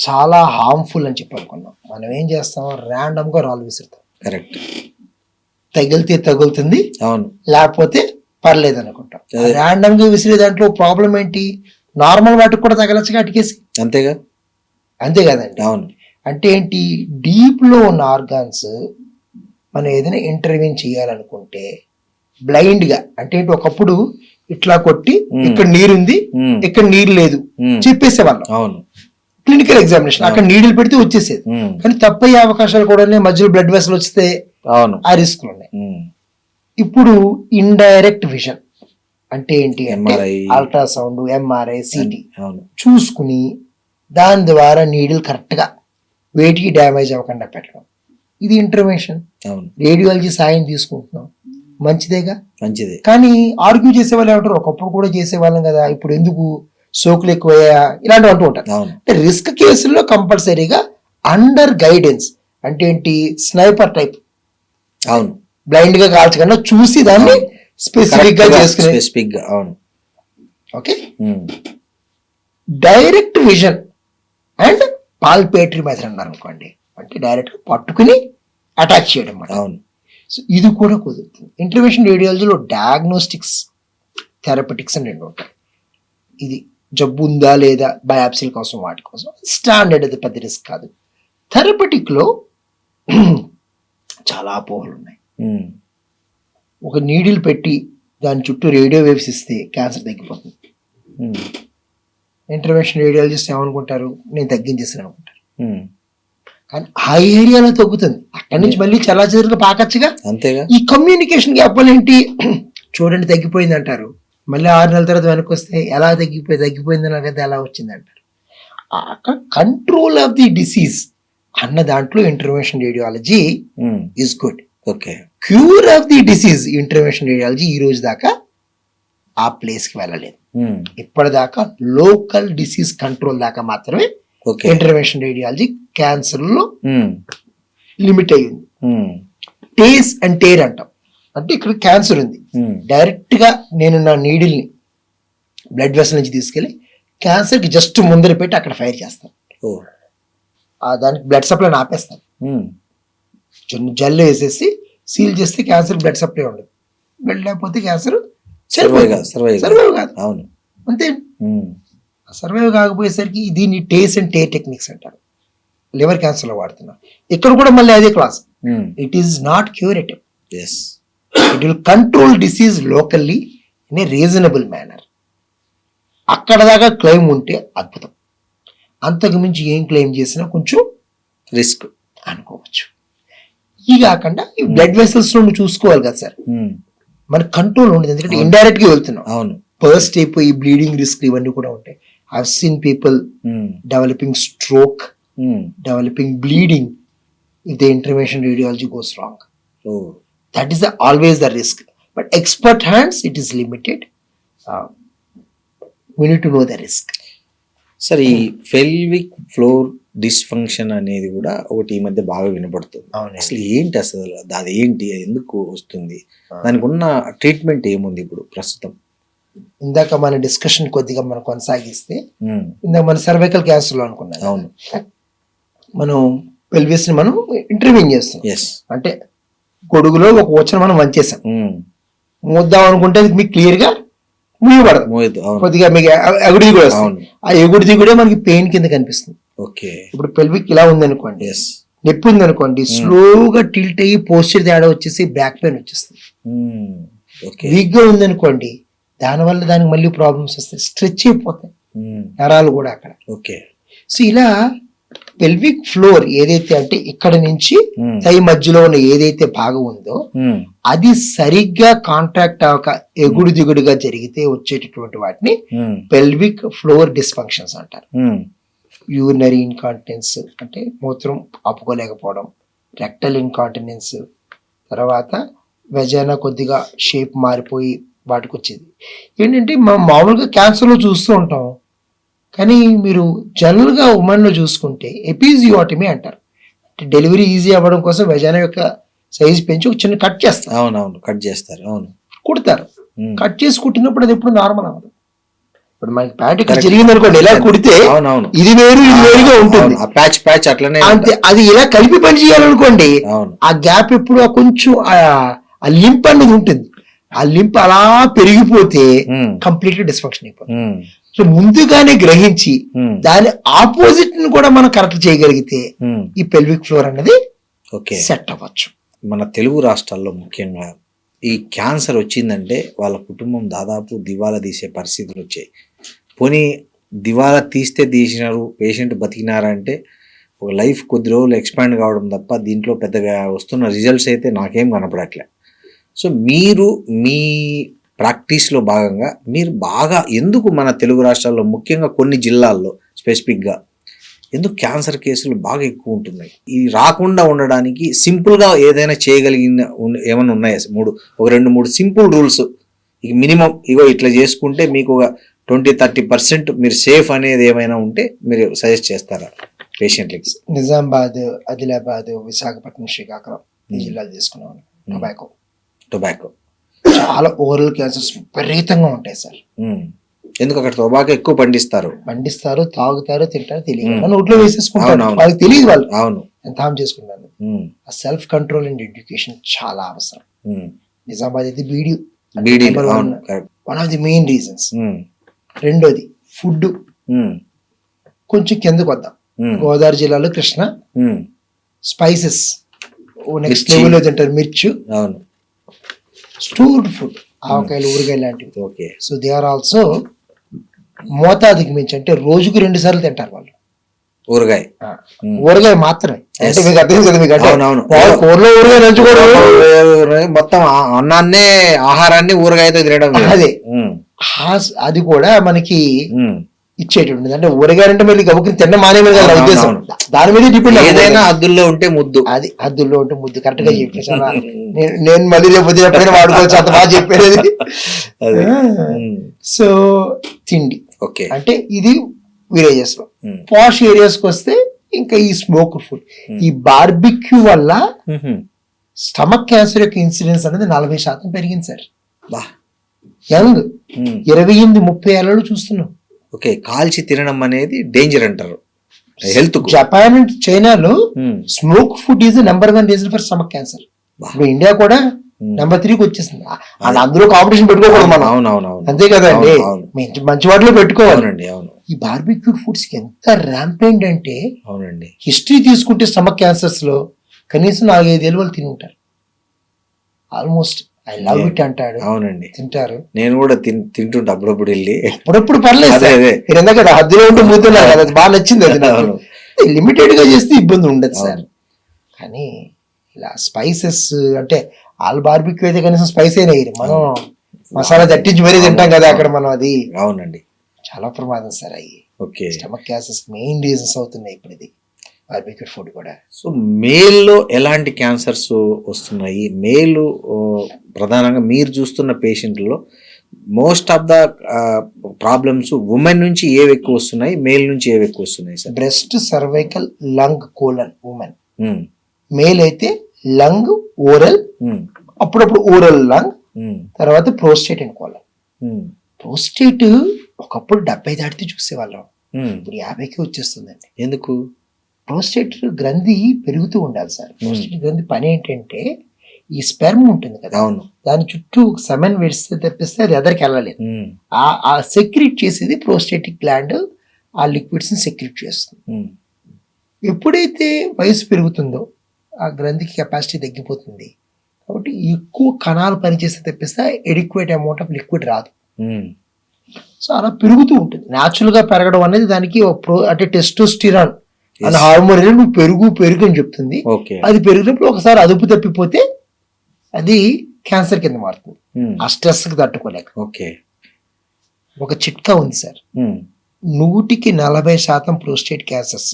చాలా హార్మ్ఫుల్ అని చెప్పి అనుకున్నాం. మనం ఏం చేస్తాం, ర్యాండమ్గా రాళ్ళు విసురుతాం. కరెక్ట్. తగిలితే తగులుతుంది, అవును, లేకపోతే పర్లేదు అనుకుంటాం. ర్యాండమ్గా విసిరే దాంట్లో ప్రాబ్లం ఏంటి, నార్మల్ వాటికి కూడా తగలచ్చుగా అటుకేసి. అంతే కదండి. అవును. అంటే ఏంటి, డీప్ లో ఉన్న ఆర్గాన్స్ మనం ఏదైనా ఇంటర్వ్యూన్ చేయాలనుకుంటే బ్లైండ్ గా, అంటే ఏంటి, ఒకప్పుడు ఇట్లా కొట్టి ఇక్కడ నీరుంది ఇక్కడ నీరు లేదు చెప్పేసేవాళ్ళం. అవును, క్లినికల్ ఎగ్జామినేషన్ అక్కడ నీడిల్ పెడితే వచ్చేసేది. కానీ తప్పయ్యే అవకాశాలు కూడా ఉన్నాయి, మధ్యలో బ్లడ్ వెసల్ వస్తే ఆ రిస్క్లు ఉన్నాయి. ఇప్పుడు ఇండైరెక్ట్ విజన్ అంటే ఏంటి, అల్ట్రాసౌండ్, MRI, CT చూసుకుని దాని ద్వారా నీడిల్ కరెక్ట్ గా వేటికి డ్యామేజ్ అవ్వకుండా పెట్టడం, ఇది ఇంటర్వెన్షన్. రేడియాలజీ సాయం తీసుకుంటున్నాం, మంచిదేగా. మంచిదే. కానీ ఆర్గ్యూ చేసే వాళ్ళు ఏమంటారు, ఒకప్పుడు కూడా చేసేవాళ్ళం కదా, ఇప్పుడు ఎందుకు సోకులు ఎక్కువయ్యా, ఇలాంటివి అంటూ ఉంటారు. అంటే రిస్క్ కేసుల్లో కంపల్సరీగా అండర్ గైడెన్స్, అంటే ఏంటి, స్నైపర్ టైప్, అవును, బ్లైండ్ గా కాల్చకుండా చూసి దాన్ని స్పెసిఫిక్ గా చేసుకునే. అవును, okay. Direct vision and palpatory method అన్నారు అనుకోండి, అంటే డైరెక్ట్ గా పట్టుకుని అటాక్ చేయడం. అవును. సో ఇది కూడా కుదురుతుంది. ఇంటర్వెన్షన్ రేడియాలజీలో డయాగ్నోస్టిక్స్, థెరపెటిక్స్ అని 2 ఉంటాయి. ఇది జబ్బు ఉందా లేదా బయాప్సీల కోసం, వాటి కోసం స్టాండర్డ్, అది పెద్ద రిస్క్ కాదు. థెరపెటిక్ లో చాలా అపోహలు ఉన్నాయి. ఒక నీడిల్ పెట్టి దాని చుట్టూ రేడియో వేవ్స్ ఇస్తే క్యాన్సర్ తగ్గిపోతుంది. ఇంటర్వెన్షన్ రేడియాలజిస్ట్ ఏమనుకుంటారు, నేను తగ్గించేసాను అనుకుంటారు. కానీ ఆ ఏరియాలో తగ్గుతుంది, అక్కడి నుంచి మళ్ళీ చాలా చెరువుగా పాకచ్చుగా. అంతేగా. ఈ కమ్యూనికేషన్ గ్యాప్ ఏంటి, చూడండి తగ్గిపోయింది అంటారు, మళ్ళీ 6 నెలల తర్వాత వెనక్కి వస్తే ఎలా తగ్గిపోయింది నాకైతే ఎలా వచ్చింది అంటారు. అక్కడ కంట్రోల్ ఆఫ్ ది డిసీజ్ అన్న దాంట్లో intervention radiology is good. Okay. Cure of the disease intervention radiology ఈ రోజు దాకా ఆ ప్లేస్ కి వెళ్ళలేదు. ఇప్పటిదాకా లోకల్ డిసీజ్ కంట్రోల్ దాకా మాత్రమే ఇంటర్వెన్షన్ రేడియాలజీ క్యాన్సర్ లో లిమిట్ అయ్యింది. టేస్ అండ్ టేర్ అంటాం, అంటే ఇక్కడ క్యాన్సర్ ఉంది, డైరెక్ట్ గా నేను నా నీడిల్ ని బ్లడ్ వెసల్ నుంచి తీసుకెళ్లి క్యాన్సర్ కి జస్ట్ ముందర పెట్టి అక్కడ ఫైర్ చేస్తాను, దానికి బ్లడ్ సప్లై ఆపేస్తాను, జల్లు వేసేసి సీల్ చేస్తే క్యాన్సర్ బ్లడ్ సప్లై ఉండదు. బ్లడ్ లేకపోతే క్యాన్సర్ సర్వైవ్ కాదు. అవును, అంతే. సర్వైవ్ కాకపోయేసరికి దీన్ని టేస్ అండ్ టేర్ టెక్నిక్స్ అంటారు, లివర్ క్యాన్సర్ లో వాడుతున్నారు. ఇక్కడ కూడా మళ్ళీ అదే class, it is not curative, it will control disease locally in a reasonable manner. అక్కడ దాకా క్లెయిమ్ ఉంటే అద్భుతం, అంతకు మించి ఏం క్లెయిమ్ చేసినా కొంచెం రిస్క్ అనుకోవచ్చు. ఈ కాకుండా ఈ బ్లడ్ వెసల్స్ నువ్వు చూసుకోవాలి కదా సార్, ఉమ్, మన కంట్రోల్ ఉండదు, ఎందుకంటే ఇండైరెక్ట్ గా వెళ్తున్నాం. అవును. ఫస్ట్ అయిపోయి బ్లీడింగ్ రిస్క్ ఇవన్నీ కూడా ఉంటాయి. I seen people um, developing stroke, um, developing bleeding if the intervention radiology goes wrong. Oh, That is always the risk. But expert hands, it is limited. We need to know the risk. Sir ఈ pelvic floor dysfunction అనేది కూడా ఒకటి ఈ మధ్య బాగా వినపడుతుంది. అవునండి. అసలు ఏంటి, అసలు అది ఏంటి, ఎందుకు వస్తుంది, దానికి ఉన్న ట్రీట్మెంట్ ఏముంది ఇప్పుడు ప్రస్తుతం? ఇందాక మన డిస్కషన్ కొద్దిగా మనం కొనసాగిస్తే, ఉమ్, ఇందాక మన సర్వైకల్ క్యాన్సర్ లో అనుకున్నాం, అవును. మనం పెల్విస్ ని మనం ఇంటర్వ్యూన్ చేస్తాం. ఎస్. అంటే గొడుగులో ఒక వచ్చన మనం వంచేసాం, ఉమ్, మూద్దాం అనుకుంటే అది మీకు క్లియర్ గా మూయబడదు, మోయదు. అవును. కొద్దిగా మీకు ఎగుడిది కూడా వస్తుంది. అవును. ఆ ఎగుడిది కూడా మనకి పెయిన్ కింద కనిపిస్తుంది. ఓకే. ఇప్పుడు పెల్విక్ ఇలా ఉంది అనుకోండి, ఎస్. నొప్పి ఉంది అనుకోండి, స్లోగా టిల్ట్ అయ్యి పోస్చర్ తేడా వచ్చేసి బ్యాక్ పెయిన్ వచ్చేస్తుంది. ఉమ్, ఓకే. వీక్ గా ఉంది అనుకోండి, దానివల్ల దానికి మళ్ళీ ప్రాబ్లమ్స్ వస్తాయి, స్ట్రెచ్ అయిపోతాయి ఉమ్, నరాలు కూడా అక్కడ. ఓకే. సో ఇలా పెల్విక్ ఫ్లోర్ ఏదైతే అంటే ఇక్కడ నుంచి ఉమ్, థై మధ్యలో ఉన్న ఏదైతే భాగం ఉందో ఉమ్, అది సరిగ్గా కాంట్రాక్ట్ అవ్వక ఎగుడు దిగుడుగా జరిగితే వచ్చేటటువంటి వాటిని ఉమ్, పెల్విక్ ఫ్లోర్ డిస్ఫంక్షన్స్ అంటారు. ఉమ్, యూరినరీ ఇన్కాంటినెన్స్ అంటే మూత్రం ఆపుకోలేకపోవడం, రెక్టల్ ఇన్కాంటినెన్స్, తర్వాత వెజైనా కొద్దిగా షేప్ మారిపోయి వాటికి వచ్చేది. ఏంటంటే మనం మామూలుగా క్యాన్సర్లో చూస్తూ ఉంటాం, కానీ మీరు జనరల్గా ఉమెన్లో చూసుకుంటే ఎపిజియోటమీ అంటారు. అంటే డెలివరీ ఈజీ అవ్వడం కోసం వెజైనా యొక్క సైజ్ పెంచి ఒక చిన్న కట్ చేస్తారు, అవునవును, కట్ చేస్తారు. అవును. కుడతారు. ఉమ్, కట్ చేసి కుట్టినప్పుడు అది ఎప్పుడు నార్మల్ అవ్వదు. ఇప్పుడు మనకి ప్యాంట్ ఇక్కడ జరిగింది అనుకోండి, ఇలా కుడితే అవునవును, ఇది వేరు ఇది వేరుగా ఉంటుంది. ఆ ప్యాచ్ ప్యాచ్ అట్లనే అంతే. అది ఇలా కలిపి పని చేయాలనుకోండి, అవును. ఆ గ్యాప్ ఎప్పుడు ఆ కొంచెం ఆ లింప్ అనేది ఉంటుంది, ఆ లింప్ అలా పెరిగిపోతే ఉమ్, కంప్లీట్లీ డిస్ఫంక్షన్ అయిపోతుంది. ఉమ్, సో ముందుగానే గ్రహించి ఉమ్, దాని ఆపోజిట్ ని కూడా మనం కరెక్ట్ చేయగలిగితే ఉమ్, ఈ పెల్విక్ ఫ్లోర్ అనేది ఓకే. సెట్ అవ్వచ్చు. మన తెలుగు రాష్ట్రాల్లో ముఖ్యంగా ఈ క్యాన్సర్ వచ్చిందంటే వాళ్ళ కుటుంబం దాదాపు దివాలా తీసే పరిస్థితులు వచ్చాయి. పోనీ దివాలా తీసినారు, పేషెంట్ బతికినారంటే ఒక లైఫ్ కొద్ది రోజులు ఎక్స్పాండ్ కావడం తప్ప దీంట్లో పెద్దగా వస్తున్న రిజల్ట్స్ అయితే నాకేం కనపడట్లే. సో మీరు మీ ప్రాక్టీస్లో భాగంగా మీరు బాగా ఎందుకు మన తెలుగు రాష్ట్రాల్లో ముఖ్యంగా కొన్ని జిల్లాల్లో స్పెసిఫిక్గా ఎందుకు క్యాన్సర్ కేసులు బాగా ఎక్కువ ఉంటున్నాయి? ఇది రాకుండా ఉండడానికి సింపుల్గా ఏదైనా చేయగలిగిన ఏమైనా ఉన్నాయా? ఒక 2-3 సింపుల్ రూల్స్, ఇక మినిమం ఇగో ఇట్లా చేసుకుంటే మీకు ఒక 20-30% మీరు సేఫ్ అనేది ఏమైనా ఉంటే మీరు సజెస్ట్ చేస్తారా పేషెంట్లకి? నిజామాబాద్, ఆదిలాబాద్, విశాఖపట్నం, శ్రీకాకుళం ఈ జిల్లాలు తీసుకున్నాం. టొబాకో చాలా ఓరల్ క్యాన్సర్స్ విపరీతంగా ఉంటాయి సార్. ఎందుకు అక్కడ టొబాకో ఎక్కువ పండిస్తారు, తాగుతారు, తింటారు, తెలియదు నోట్లో వేసేసుకుంటారు, వాళ్ళకి తెలియదు వాళ్ళు అవును ఎంత హామ్ చేసుకుంటారు. ఆ సెల్ఫ్ కంట్రోల్ అండ్ ఎడ్యుకేషన్ చాలా అవసరం. నిజామాబాద్ అయితే beedi one of the main reasons. రెండోది ఫుడ్. కొంచెం కిందకు వద్దాం, గోదావరి జిల్లాలో కృష్ణ స్పైసెస్ నెక్స్ట్ లెవెల్ తింటారు, మిర్చి, అవును, స్టోర్డ్ ఫుడ్, ఆవకాయలు, ఊరగాయలు లాంటివి. Okay. So they are also మోతాదుకి మించి, అంటే రోజుకు 2 సార్లు తింటారు వాళ్ళు ఊరగాయ మాత్రమే. అంటే మీకు అర్థం కదా, మీకు కూరలో ఊరగాయ నంచుకోవడం, మొత్తం అన్నాన్నే ఆహారాన్ని ఊరగాయతో తినడం, అదే అది కూడా మనకి ఇచ్చేటువంటి. అంటే ఊరగాయ అంటే మళ్ళీ గబుకుని తిన్న మానేమని కదా ఉద్దేశం, దాని మీద డిపెండ్. ఏదైనా హద్దుల్లో ఉంటే ముద్దు, అది హద్దుల్లో ఉంటే ముద్దు. కరెక్ట్ గా చెప్పేసాను నేను, మళ్ళీ రేపు ఎప్పుడైనా వాడుకోవచ్చు, అంత బాగా చెప్పేది. సో తిండి ఓకే, అంటే ఇది విలేజెస్ లో. పాష్ ఏరియాస్ కి వస్తే ఇంకా ఈ స్మోక్ ఫుడ్, ఈ బార్బిక్యూ వల్ల స్టమక్ క్యాన్సర్ యొక్క ఇన్సిడెన్స్ అనేది 40% పెరిగింది సార్. యంగ్ 28-30 ఏళ్ళలో చూస్తున్నాం. ఓకే, కాల్చి తినడం అనేది డేంజర్ అంటారు హెల్త్. జపాన్ అండ్ చైనాలో smoke food is number 1 reason for stomach cancer. ఇప్పుడు ఇండియా కూడా నెంబర్ 3కి వచ్చేసింది. అందులో కాంపిటీషన్ పెట్టుకోకూడదు మనం, అంతే కదండి, మంచి వాటిలో పెట్టుకోవాలండి. ఈ బార్బిక్యూడ్ ఫుడ్స్ కి ఎంత ర్యాంపెంట్ అంటే, అవునండి, హిస్టరీ తీసుకుంటే స్టమక్ క్యాన్సర్స్ లో కనీసం 4-5 ఏళ్ళు వాళ్ళు తిని ఉంటారు. ఆల్మోస్ట్ ఐ లవ్ ఇట్ అంటాడు. అవునండి, తింటారు. నేను కూడా తింటుంటా అప్పుడప్పుడు వెళ్ళి. అప్పుడప్పుడు పర్లేదు, మీరు ఎందాక హద్దులో ఉంటూ మూతున్నారు కదా, బాగా నచ్చింది అది నాకు. లిమిటెడ్ గా చేస్తే ఇబ్బంది ఉండదు సార్, కానీ ఇలా స్పైసెస్ అంటే వాళ్ళు బార్బిక్యూ అయితే కనీసం స్పైస్ అయినా వేయరు, మనం మసాలా దట్టించి మరీ తింటాం కదా అక్కడ మనం. అది అవునండి, చాలా ప్రమాదం సార్. అవి okay. Stomach cancers main reasons అవుతున్నాయి ఇప్పుడు ఇది బార్బిక్యూ ఫుడ్ కూడా. సో మేల్లో ఎలాంటి క్యాన్సర్స్ వస్తున్నాయి? మేలు ప్రధానంగా మీరు చూస్తున్న పేషెంట్లో most of the problems women నుంచి ఏవి ఎక్కువ వస్తున్నాయి, మేల్ నుంచి ఏవి ఎక్కువ వస్తున్నాయి sir? Breast, cervical, lung, colon women. Male అయితే లంగ్, ఓరల్, అప్పుడప్పుడు ఓరల్ లంగ్, తర్వాత ప్రోస్టేట్ అండ్ కోలన్. ప్రోస్టేట్ ఒకప్పుడు 70 దాటితే చూసేవాళ్ళం, ఇప్పుడు 50కి వచ్చేస్తుందండి. ఎందుకు? ప్రోస్టేట్ గ్రంథి పెరుగుతూ ఉండాలి సార్. ప్రోస్టేట్ గ్రంథి పని ఏంటంటే ఈ స్పెర్మ్ ఉంటుంది కదా, అవును, దాని చుట్టూ సెమెన్ వేస్తే తప్పిస్తే అది ఎదరికి వెళ్ళలేదు. ఆ సెక్రెట్ చేసేది ప్రోస్టేటిక్ గ్లాండ్, ఆ లిక్విడ్స్ ని సెక్రెట్ చేస్తుంది. ఎప్పుడైతే వయసు పెరుగుతుందో ఆ గ్రంథికి కెపాసిటీ తగ్గిపోతుంది, కాబట్టి ఎక్కువ కణాలు పనిచేస్తే తప్పిస్తే ఎడిక్వేట్ అమౌంట్ ఆఫ్ లిక్విడ్ రాదు. సో అలా పెరుగుతూ ఉంటుంది. న్యాచురల్ గా పెరగడం అనేది దానికి అంటే టెస్టోస్టిరాన్ అనే హార్మోన్ నువ్వు పెరుగు అని చెప్తుంది. అది పెరిగినప్పుడు ఒకసారి అదుపు తప్పిపోతే అది క్యాన్సర్ కింద మారుతుంది, ఆ స్ట్రెస్ కి తట్టుకోలేక. ఒక చిట్కా ఉంది సార్, 100% ప్రోస్టేట్ క్యాన్సర్స్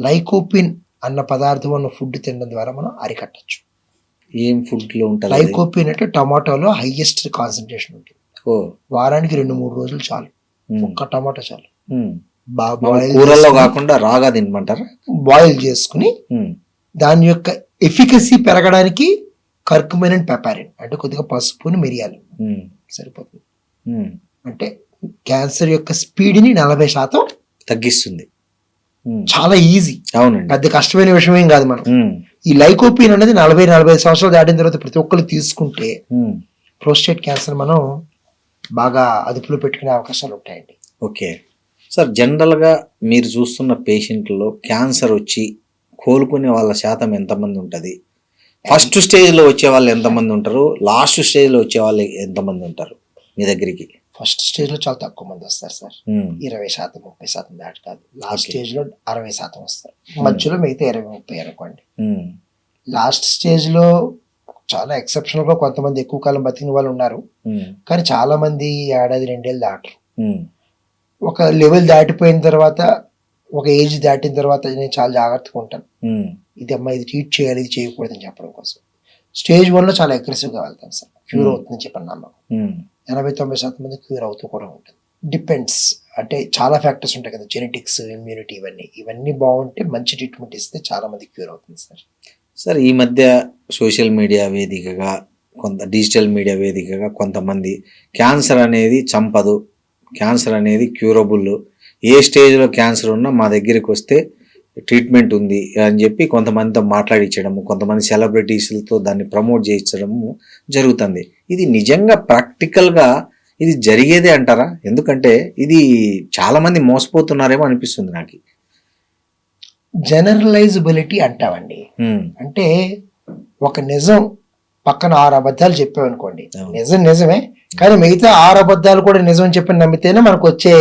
లైకోపిన్ అన్న పదార్థం ఉన్న ఫుడ్ తినడం ద్వారా మనం అరికట్టచ్చు. ఏం ఫుడ్ లో ఉంటుంది? లైకోపిన్ అంటే టమాటోలో హైయెస్ట్ కాన్సన్ట్రేషన్ ఉంటుంది. వారానికి 2-3 రోజులు చాలు, ఒక్క టమాటో చాలు. కూరల్లో కాకుండా రాగా తినమంటారా? బాయిల్ చేసుకుని దాని యొక్క ఎఫికసీ పెరగడానికి కర్కుమిన్ అండ్ పెపారిన్ అంటే కొద్దిగా పసుపుని, మిరియాలు సరిపోతుంది. అంటే క్యాన్సర్ యొక్క స్పీడ్ ని 40% తగ్గిస్తుంది. చాలా ఈజీ, అవునండి, పెద్ద కష్టమైన విషయం ఏం కాదు. మనం ఈ లైకోపిన్ అనేది 40-45 సంవత్సరాలు దాటిన తర్వాత ప్రతి ఒక్కరు తీసుకుంటే ప్రోస్టేట్ క్యాన్సర్ మనం బాగా అదుపులో పెట్టుకునే అవకాశాలు ఉంటాయండి. ఓకే సార్, జనరల్గా మీరు చూస్తున్న పేషెంట్లలో క్యాన్సర్ వచ్చి కోలుకునే వాళ్ళ శాతం ఎంతమంది ఉంటుంది? ఫస్ట్ స్టేజ్లో వచ్చే వాళ్ళు ఎంతమంది ఉంటారు? లాస్ట్ స్టేజ్లో వచ్చే వాళ్ళు ఎంతమంది ఉంటారు మీ దగ్గరికి? ఫస్ట్ స్టేజ్ లో చాలా తక్కువ మంది వస్తారు సార్, 20%, 30% దాటి కాదు. లాస్ట్ స్టేజ్ లో 60% వస్తారు, మధ్యలో మిగతా 20-30 అనుకోండి. లాస్ట్ స్టేజ్ లో చాలా ఎక్సెప్షనల్ గా కొంతమంది ఎక్కువ కాలం బతికిన వాళ్ళు ఉన్నారు, కానీ చాలా మంది 1-2 ఏళ్ళు దాటరు. ఒక లెవెల్ దాటిపోయిన తర్వాత, ఒక ఏజ్ దాటిన తర్వాత నేను చాలా జాగ్రత్తగా ఉంటాను. ఇది ట్రీట్ చేయాలి, ఇది చేయకూడదు అని చెప్పడం కోసం. స్టేజ్ 1 లో చాలా అగ్రెసివ్ గా వెళ్తాను సార్, క్యూర్ అవుతుందని చెప్పిన నమ్మకం. 80-90% మంది క్యూర్ అవుతూ కూడా ఉంటుంది. డిపెండ్స్, అంటే చాలా ఫ్యాక్టర్స్ ఉంటాయి కదా, జెనెటిక్స్, ఇమ్యూనిటీ, ఇవన్నీ బాగుంటే మంచి ట్రీట్మెంట్ ఇస్తే చాలా మంది క్యూర్ అవుతుంది సార్. సార్, ఈ మధ్య సోషల్ మీడియా వేదికగా, డిజిటల్ మీడియా వేదికగా కొంతమంది క్యాన్సర్ అనేది చంపదు, క్యాన్సర్ అనేది క్యూరబుల్, ఏ స్టేజ్లో క్యాన్సర్ ఉన్నా మా దగ్గరికి వస్తే ట్రీట్మెంట్ ఉంది అని చెప్పి కొంతమందితో మాట్లాడించడము, కొంతమంది సెలబ్రిటీస్లతో దాన్ని ప్రమోట్ చేయించడము జరుగుతుంది. ఇది నిజంగా ప్రాక్టికల్గా ఇది జరిగేదే అంటారా? ఎందుకంటే ఇది చాలా మంది మోసపోతున్నారేమో అనిపిస్తుంది నాకు. జనరలైజబిలిటీ అంటామండి, అంటే ఒక నిజం పక్కన 6 అబద్ధాలు చెప్పామనుకోండి, నిజం నిజమే, కానీ మిగతా 6 అబద్ధాలు కూడా నిజం చెప్పి నమ్మితేనే మనకు వచ్చే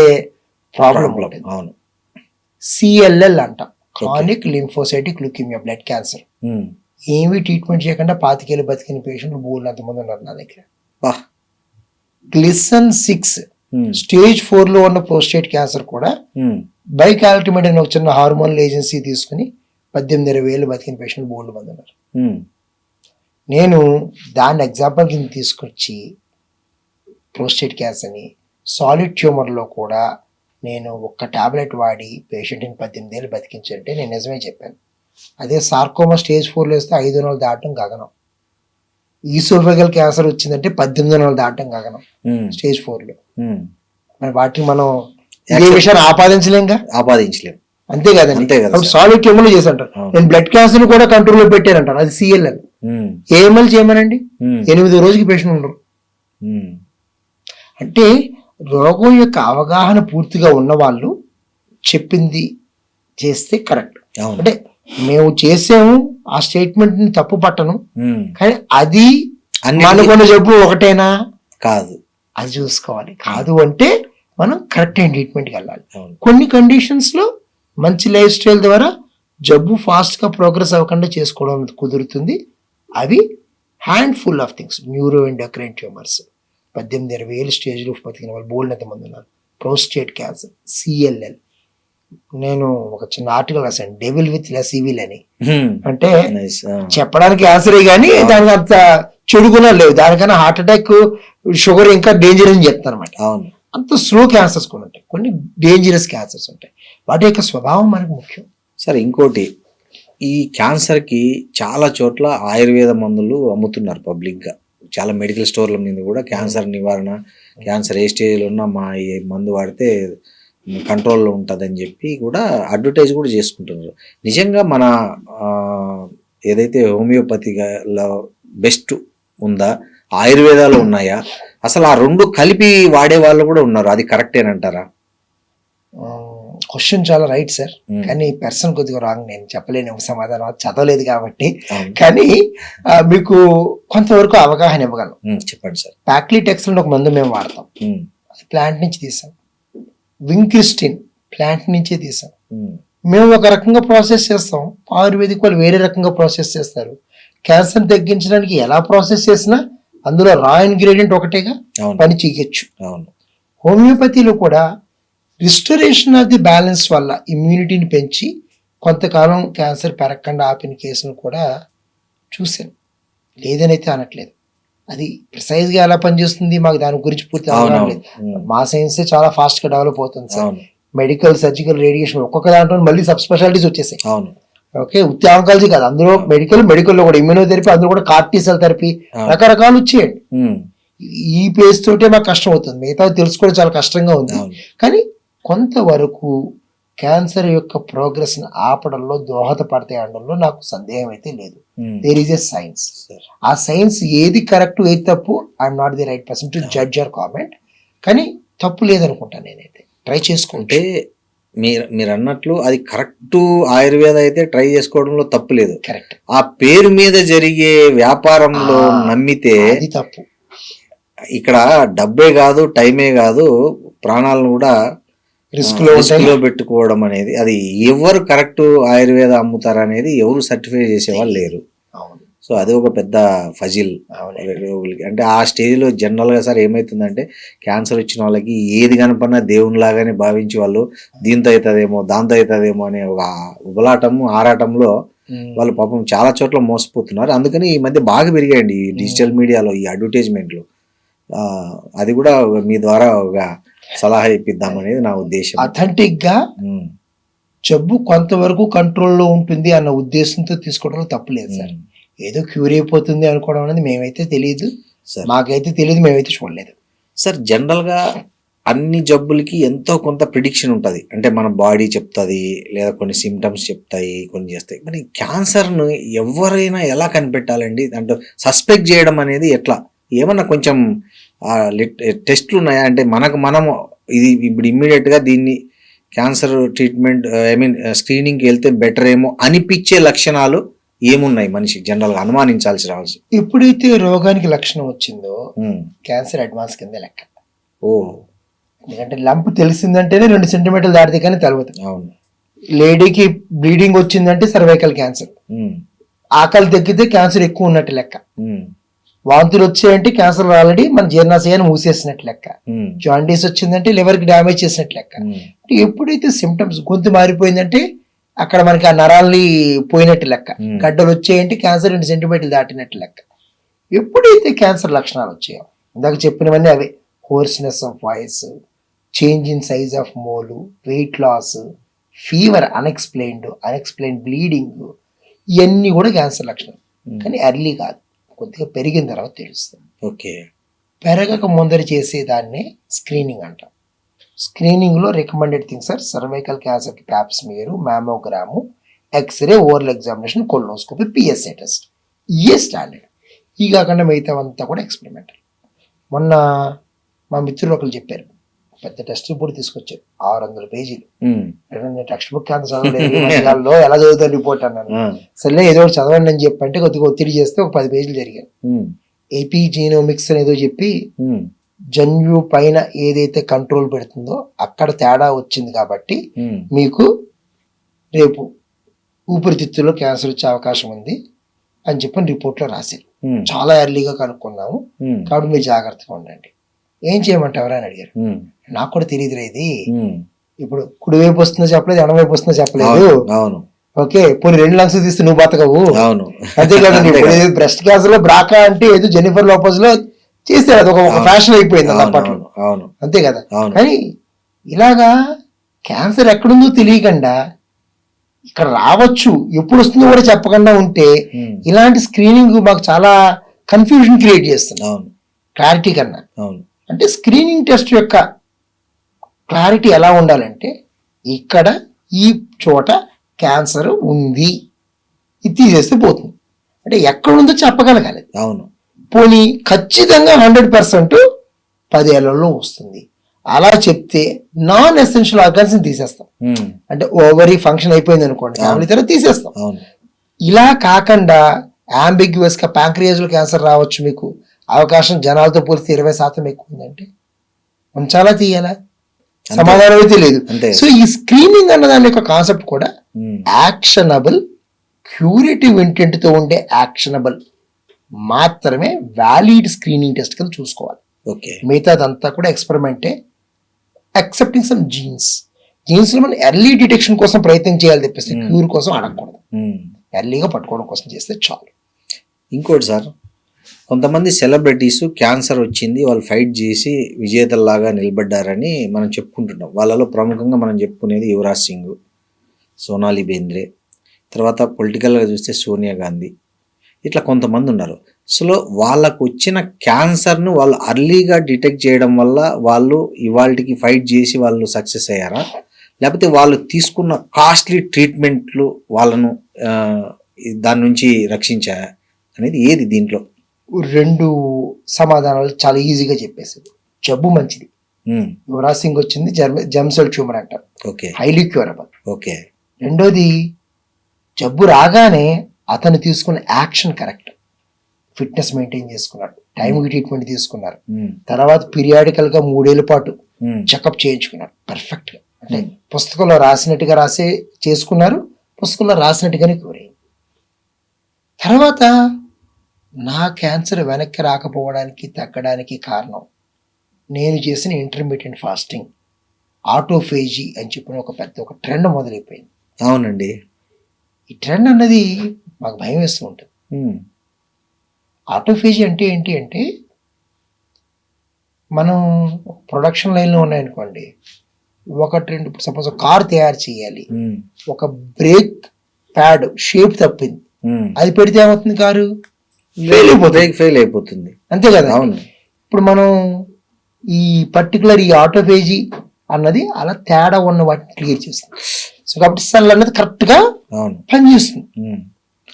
ప్రాబ్లం. అవును, CLL అంటాం, chronic lymphocytic leukaemia, blood cancer. ఏమీ ట్రీట్మెంట్ చేయకుండా 25 ఏళ్ళు బతికిన పేషెంట్లు బోల్డ్ మంది ఉన్నారు నా దగ్గర. గ్లిసన్ 6 స్టేజ్ 4 లో ఉన్న ప్రోస్టేట్ క్యాన్సర్ కూడా బైకాల్టిమెట్ అనే ఒక చిన్న హార్మోనల్ ఏజెన్సీ తీసుకుని 18-20 ఏళ్ళు బతికిన పేషెంట్లు బోల్డ్ మంది ఉన్నారు. నేను దాన్ని ఎగ్జాంపుల్ కింద తీసుకొచ్చి ప్రోస్టేట్ క్యాన్సర్ని సాలిడ్ ట్యూమర్లో కూడా నేను ఒక్క టాబ్లెట్ వాడి పేషెంట్ని 18 ఏళ్ళు బతికించంటే నేను నిజమే చెప్పాను. అదే సార్కోమా స్టేజ్ 4లో వేస్తే 5 నెలలు దాటం గగనం. ఈసోఫెగల్ క్యాన్సర్ వచ్చిందంటే 18 నెలలు దాటం గగనం స్టేజ్ 4లో. మరి వాటిని మనం ఏ విషయాన్ని ఆపాదించలేం. అంతే కదండి. సాలిడ్ ట్యూమర్లు చేసి అంటారు, నేను బ్లడ్ క్యాన్సర్ కూడా కంట్రోల్లో పెట్టానంటారు, అది CLL. AML చేయమనండి, 8వ రోజుకి పేషెంట్ ఉండరు. అంటే రోగం యొక్క అవగాహన పూర్తిగా ఉన్న వాళ్ళు చెప్పింది చేస్తే కరెక్ట్. అంటే మేము చేసాము ఆ స్టేట్మెంట్ ని తప్పు పట్టను, కానీ అది అనుకున్న జబ్బు ఒకటేనా కాదు, అది చూసుకోవాలి. కాదు అంటే మనం కరెక్ట్ అయిన ట్రీట్మెంట్కి వెళ్ళాలి. కొన్ని కండిషన్స్ లో మంచి లైఫ్ స్టైల్ ద్వారా జబ్బు ఫాస్ట్గా ప్రోగ్రెస్ అవ్వకుండా చేసుకోవడం కుదురుతుంది. అవి handful of things. Neuro endocrine tumours 18-20 స్టేజ్లో బతికిన వాళ్ళు బోల్డ్ ఎంతమంది ఉన్నారు. Prostate cancer, CLL. నేను ఒక చిన్న ఆర్టికల్ రాశాను, డెవిల్ విత్ లెస్ ఈవిల్ అని. అంటే చెప్పడానికి క్యాన్సరే కానీ దానికి అంత చెడుగునా లేవు. దానికన్నా హార్ట్ అటాక్, షుగర్ ఇంకా డేంజర్ అని చెప్తాను అనమాట. అంత స్లో క్యాన్సర్స్ కూడా ఉంటాయి, కొన్ని డేంజరస్ క్యాన్సర్స్ ఉంటాయి. వాటి యొక్క స్వభావం మనకు ముఖ్యం. సరే, ఇంకోటి, ఈ క్యాన్సర్కి చాలా చోట్ల ఆయుర్వేద మందులు అమ్ముతున్నారు పబ్లిక్గా. చాలా మెడికల్ స్టోర్ల మీద కూడా క్యాన్సర్ నివారణ, క్యాన్సర్ ఏ స్టేజ్లో ఉన్నా మా ఈ మందు వాడితే కంట్రోల్లో ఉంటుందని చెప్పి కూడా అడ్వర్టైజ్ కూడా చేసుకుంటున్నారు. నిజంగా మన ఏదైతే హోమియోపతిలో బెస్ట్ ఉందా, ఆయుర్వేదాలు ఉన్నాయా, అసలు ఆ రెండు కలిపి వాడే వాళ్ళు కూడా ఉన్నారు, అది కరెక్టేనంటారా? క్వశ్చన్ చాలా రైట్ సార్, కానీ పర్సన్ కొద్దిగా రాంగ్. నేను చెప్పలేను సమాధానం, చదవలేదు కాబట్టి. కానీ మీకు కొంతవరకు అవగాహన ఇవ్వగలను. చెప్పండి సార్. ప్యాక్లీటెక్స్ ఒక మందు మేము వాడతాం, ప్లాంట్ నుంచి తీసాం. వింక్రిస్టిన్ ప్లాంట్ నుంచే తీసాం. మేము ఒక రకంగా ప్రాసెస్ చేస్తాం, ఆయుర్వేదిక్ వాళ్ళు వేరే రకంగా ప్రాసెస్ చేస్తారు. క్యాన్సర్ తగ్గించడానికి ఎలా ప్రాసెస్ చేసినా అందులో రా ఇంగ్రీడియంట్ ఒకటేగా పని చేయొచ్చు. హోమియోపతిలో కూడా రిస్టరేషన్ ఆఫ్ ది బ్యాలెన్స్ వల్ల ఇమ్యూనిటీని పెంచి కొంతకాలం క్యాన్సర్ పెరగకుండా ఆపిన కేసును కూడా చూశాను. లేదనైతే అనట్లేదు. అది ప్రిసైజ్గా ఎలా పనిచేస్తుంది మాకు దాని గురించి పూర్తి అవగాహన లేదు. మా సైన్సే చాలా ఫాస్ట్గా డెవలప్ అవుతుంది సార్. మెడికల్, సర్జికల్, రేడియేషన్ ఒక్కొక్క దాంట్లో మళ్ళీ సబ్ స్పెషాలిటీస్ వచ్చేసాయి. ఓకే, ఉత్తి ఆంకాలజీ కాదు, అందులో మెడికల్లో కూడా ఇమ్యూనోథెరపీ, అందులో కూడా కార్టీసెల్ థెరపీ, రకరకాలు వచ్చేయండి. ఈ ప్లేస్ తోటే మాకు కష్టం అవుతుంది, మిగతా తెలుసుకోవడం చాలా కష్టంగా ఉంది. కానీ కొంతవరకు క్యాన్సర్ యొక్క ప్రోగ్రెస్ ని ఆపడంలో దోహదపడతాయి అనడంలో నాకు సందేహం అయితే లేదు. There is a science. ఆ సైన్స్ ఏది కరెక్ట్ ఏది తప్పు, I'm not the right person to judge or comment. కానీ తప్పు లేదనుకుంటా, నేనైతే ట్రై చేసుకుంటే. మీరు అన్నట్లు అది కరెక్ట్ ఆయుర్వేద అయితే ట్రై చేసుకోవడంలో తప్పు లేదు. కరెక్ట్. ఆ పేరు మీద జరిగే వ్యాపారంలో నమ్మితే అది తప్పు. ఇక్కడ డబ్బే కాదు, టైమే కాదు, ప్రాణాలను కూడా రిస్క్ లో పెట్టుకోవడం అనేది, అది ఎవరు కరెక్ట్ ఆయుర్వేద అమ్ముతారు అనేది ఎవరు సర్టిఫై చేసేవాళ్ళు లేరు. సో అది ఒక పెద్ద ఫజిల్ రోగులకి. అంటే ఆ స్టేజ్లో జనరల్గా సార్ ఏమవుతుందంటే, క్యాన్సర్ వచ్చిన వాళ్ళకి ఏది కనపడినా దేవునిలాగానే భావించి వాళ్ళు దీంతో అవుతుందేమో దాంతో అవుతుందేమో అనే ఒక ఉబలాటము ఆరాటంలో వాళ్ళు పాపం చాలా చోట్ల మోసపోతున్నారు. అందుకని ఈ మధ్య బాగా పెరిగాయండి ఈ డిజిటల్ మీడియాలో ఈ అడ్వర్టైజ్మెంట్లు. అది కూడా మీ ద్వారా ఒక సలహా ఇప్పిద్దామనేది నా ఉద్దేశం. అథెంటిక్ గా జబ్బు కొంతవరకు కంట్రోల్లో ఉంటుంది అన్న ఉద్దేశంతో తీసుకోవడంలో తప్పులేదు సార్. ఏదో క్యూర్ అయిపోతుంది అనుకోవడం అనేది మేమైతే తెలియదు, మాకైతే తెలియదు, మేమైతే చూడలేదు సార్. జనరల్గా అన్ని జబ్బులకి ఎంతో కొంత ప్రిడిక్షన్ ఉంటుంది, అంటే మన బాడీ చెప్తుంది, లేదా కొన్ని సిమ్టమ్స్ చెప్తాయి, కొన్ని చేస్తాయి. మరి క్యాన్సర్ను ఎవరైనా ఎలా కనిపెట్టాలండి? అంటే సస్పెక్ట్ చేయడం అనేది ఎట్లా? ఏమన్నా కొంచెం టెస్ట్లు ఉన్నాయా? అంటే మనము ఇది ఇప్పుడు ఇమ్మీడియట్గా దీన్ని క్యాన్సర్ ట్రీట్మెంట్ స్క్రీనింగ్కి వెళ్తే బెటర్ ఏమో అనిపించే లక్షణాలు ఏమున్నాయి మనిషికి జనరల్గా అనుమానించాల్సి రావచ్చు? ఎప్పుడైతే రోగానికి లక్షణం వచ్చిందో క్యాన్సర్ అడ్వాన్స్ కింద లెక్క. ఎందుకంటే లంప్ తెలిసిందంటేనే 2 సెంటీమీటర్లు దాటితే కానీ తెలవదు. అవును. లేడీకి బ్లీడింగ్ వచ్చిందంటే సర్వైకల్ క్యాన్సర్. ఆకలి తగ్గితే క్యాన్సర్ ఎక్కువ ఉన్నట్టు లెక్క. వాంతులు వచ్చాయంటే క్యాన్సర్ ఆల్రెడీ మన జీర్ణాశయాన్ని మూసేసినట్టు లెక్క. జాండీస్ వచ్చిందంటే లివర్ కి డ్యామేజ్ చేసినట్టు లెక్క. ఎప్పుడైతే సిమ్టమ్స్, గొంతు మారిపోయిందంటే అక్కడ మనకి ఆ నరాల్ని పోయినట్టు లెక్క. గడ్డలు వచ్చాయంటే క్యాన్సర్ 2 సెంటీమీటర్లు దాటినట్టు లెక్క. ఎప్పుడైతే క్యాన్సర్ లక్షణాలు వచ్చాయో, ఇందాక చెప్పినవన్నీ అవే: hoarseness of voice, change in size of mole, weight loss, fever, unexplained bleeding, ఇవన్నీ కూడా క్యాన్సర్ లక్షణాలు. కానీ ఎర్లీ కాదు, కొద్దిగా పెరిగిన తర్వాత తెలుస్తుంది. ఓకే. పెరగక ముందర చేసేదాన్ని స్క్రీనింగ్ అంటాం. స్క్రీనింగ్లో రికమెండెడ్ థింగ్స్ ఆర్ సర్వైకల్ క్యాన్సర్కి pap smear, mammogram, x ray, oral examination, colonoscopy, PSA test. ఇయే స్టాండర్డ్. ఈ కాకుండా మిగతా అంతా కూడా ఎక్స్పెరిమెంటల్. మొన్న మా మిత్రులు ఒకరు చెప్పారు, పెద్ద టెక్స్ట్ బుక్ తీసుకొచ్చారు, 600 పేజీలు. టెక్స్ట్ బుక్ అంత చదవలేదు, ఎలా చదువుతాను రిపోర్ట్ అన్నాను. సరే ఏదో ఒకటి చదవండి అని చెప్పంటే కొద్దిగా ఒత్తిడి చేస్తే ఒక 10 పేజీలు జరిగాయి. ఏపీ జీనోమిక్స్ అని ఏదో చెప్పి జన్యు పైన ఏదైతే కంట్రోల్ పెడుతుందో అక్కడ తేడా వచ్చింది కాబట్టి మీకు రేపు ఊపిరితిత్తులో క్యాన్సర్ వచ్చే అవకాశం ఉంది అని చెప్పని రిపోర్ట్లో రాశారు. ఉమ్, చాలా ఎర్లీగా కనుక్కున్నాము, ఉమ్, కాబట్టి మీరు జాగ్రత్తగా ఉండండి. ఏం చేయమంటారు అని అడిగారు. ఉమ్, నాకు కూడా తెలియదురా ఇది, ఉమ్. ఇప్పుడు కుడివైపు వస్తుందో చెప్పలేదు, ఎడమవైపు వస్తుందో చెప్పలేదు. అవును, అవును, ఓకే, పోనీ 2 లంగ్స్ తీస్తే నువ్వు బతకవు. అవును. అంతే కదండి. అంతే ఇప్పుడు కదా. బ్రెస్ట్ క్యాన్సర్ లో బ్రాకా అంటే ఏదో జెనిఫర్ లోపస్ లో చేశారు, అది ఒక అవును. ఫ్యాషన్ అయిపోయింది అవును, అప్పట్లో. అవును, అవును, అంతే కదా. అవును. కానీ ఇలాగా క్యాన్సర్ ఎక్కడుందో తెలియకుండా ఇక్కడ రావచ్చు, ఎప్పుడు వస్తుందో కూడా చెప్పకుండా ఉంటే ఉమ్, ఇలాంటి స్క్రీనింగ్ మాకు చాలా కన్ఫ్యూజన్ క్రియేట్ చేస్తుంది అవును, క్లారిటీ కన్నా. అవును. అంటే స్క్రీనింగ్ టెస్ట్ యొక్క క్లారిటీ ఎలా ఉండాలంటే, ఇక్కడ ఈ చోట క్యాన్సర్ ఉంది, ఇది తీసేస్తే పోతుంది, అంటే ఎక్కడుందో చెప్పగలగాలి. అవును, పోనీ ఖచ్చితంగా 100% 10 ఏళ్లలో వస్తుంది అలా చెప్తే నాన్ ఎసెన్షియల్ ఆర్గాన్స్ తీసేస్తాం. ఉమ్, అంటే ఓవరీ ఫంక్షన్ అయిపోయింది అనుకోండి, ఫ్యామిలీ తర్వాత తీసేస్తాం. అవును. ఇలా కాకుండా అంబిగ్యువస్ గా ప్యాంక్రియాస్ లో క్యాన్సర్ రావచ్చు, మీకు అవకాశం జనాలతో పోలిస్తే 20% ఎక్కువ ఉందంటే ఉంచాలా తీయాలా? సమాధానం అయితే లేదు. అంతే. సో ఈ స్క్రీనింగ్ అన్న దాని యొక్క కాన్సెప్ట్ కూడా ఉమ్, యాక్షనబుల్, క్యూరేటివ్ ఇంటెంట్ తో ఉండే యాక్షనబుల్ మాత్రమే వ్యాలిడ్ స్క్రీనింగ్ టెస్ట్ కింద చూసుకోవాలి. ఓకే. మిగతాదంతా కూడా ఎక్స్పెరిమెంటే. అక్సెప్టింగ్ సమ్ జీన్స్ లో మనం ఎర్లీ డిటెక్షన్ కోసం ప్రయత్నం చేయాలి తప్పిస్తే క్యూర్ కోసం అడగకూడదు. ఉమ్. ఎర్లీగా పట్టుకోవడం కోసం చేస్తే చాలు. ఇంకోటి సార్, కొంతమంది సెలబ్రిటీస్ క్యాన్సర్ వచ్చింది, వాళ్ళు ఫైట్ చేసి విజేతల్లాగా నిలబడ్డారని మనం చెప్పుకుంటున్నాం. వాళ్ళలో ప్రముఖంగా మనం చెప్పుకునేది యువరాజ్ సింగ్, సోనాలి బేంద్రే, తర్వాత పొలిటికల్గా చూస్తే సోనియా గాంధీ, ఇట్లా కొంతమంది ఉన్నారు. సో వాళ్ళకు వచ్చిన క్యాన్సర్ను వాళ్ళు అర్లీగా డిటెక్ట్ చేయడం వల్ల వాళ్ళు ఇవాళకి ఫైట్ చేసి వాళ్ళు సక్సెస్ అయ్యారా, లేకపోతే వాళ్ళు తీసుకున్న కాస్ట్లీ ట్రీట్మెంట్లు వాళ్ళను దాని నుంచి రక్షించాయా అనేది ఏది దీంట్లో? 2 సమాధానాలు చాలా ఈజీగా చెప్పేసారు. జబ్బు మంచిది, ఉమ్, యువరాజ్ సింగ్ వచ్చింది జెర్మ్ సెల్ ట్యూమర్ అంటారు, ఓకే, హైలీ క్యూరబుల్. ఓకే. రెండోది, జబ్బు రాగానే అతను తీసుకున్న యాక్షన్ కరెక్ట్, ఫిట్నెస్ మెయింటైన్ చేసుకున్నాడు, టైంకి ట్రీట్మెంట్ తీసుకున్నారు, ఉమ్, తర్వాత పీరియాడికల్ గా 3 ఏళ్ల పాటు ఉమ్, చెకప్ చేయించుకున్నారు పర్ఫెక్ట్ గా. అంటే పుస్తకంలో రాసినట్టుగా చేసుకున్నారు, పుస్తకంలో రాసినట్టుగానే క్యూర్ అయింది. తర్వాత నా క్యాన్సర్ వెనక్కి రాకపోవడానికి తగ్గడానికి కారణం నేను చేసిన ఇంటర్మీడియట్ ఫాస్టింగ్, ఆటోఫేజీ అని చెప్పిన ఒక ట్రెండ్ మొదలైపోయింది. అవునండి. ఈ ట్రెండ్ అన్నది మాకు భయం వేస్తూ ఉంటుంది. ఉమ్, ఆటోఫేజీ అంటే ఏంటి అంటే, మనం ప్రొడక్షన్ లైన్లో ఉన్నాయనుకోండి, 1-2 సపోజ్ కార్ తయారు చేయాలి, ఉమ్, ఒక బ్రేక్ ప్యాడ్ షేప్ తప్పింది, ఉమ్. అది పెడితే ఏమవుతుంది, కారు ఫెయిల్ అయిపోతుంది. ఫెయిల్ అయిపోతుంది. అంతే కదా. అవును. ఇప్పుడు మనం ఈ పర్టికులర్ ఈ ఆటోఫేజీ అన్నది అలా తేడా ఉన్న వాటిని క్లియర్ చేస్తుంది. సో కాబట్టి సెల్ అన్నది కరెక్ట్ గా అవును. పనిచేస్తుంది. ఉమ్,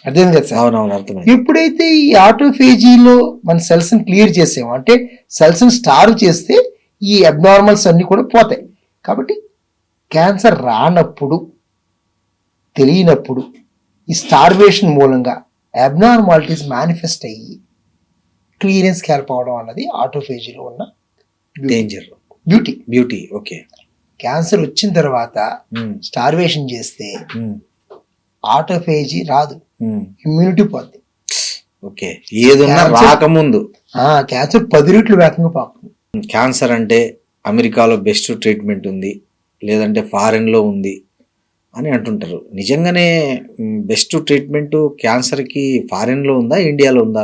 అర్థం కదా సార్. అవునవును, అర్థమైంది. ఎప్పుడైతే ఈ ఆటోఫేజీలో మన సెల్స్ ని క్లియర్ చేసామో, అంటే సెల్స్ ని స్టార్వ్ చేస్తే ఈ అబ్నార్మల్స్ అన్ని కూడా పోతాయి. కాబట్టి క్యాన్సర్ రానప్పుడు, తెలియనప్పుడు ఈ స్టార్వేషన్ మూలంగా అబ్నార్మాలిటీస్ మేనిఫెస్ట్ అయ్యి క్లియరెన్స్ హెల్ప్ అవడం అన్నది ఆటోఫేజీలో ఉన్న డేంజర్, బ్యూటీ. ఓకే. క్యాన్సర్ వచ్చిన తర్వాత ఉమ్, స్టార్వేషన్ చేస్తే ఉమ్, ఆటోఫేజీ రాదు, ఉమ్, ఇమ్యూనిటీ పోద్ది. ఓకే. ఏదున్నా క్యాన్సర్- రాకముందు క్యాన్సర్ 10 రెట్లు వేగంగా పాకుతుంది. క్యాన్సర్ అంటే అమెరికాలో బెస్ట్ ట్రీట్మెంట్ ఉంది, లేదంటే ఫారెన్లో ఉంది అని అంటుంటారు. నిజంగానే బెస్ట్ ట్రీట్మెంట్ క్యాన్సర్కి ఫారెన్లో ఉందా, ఇండియాలో ఉందా?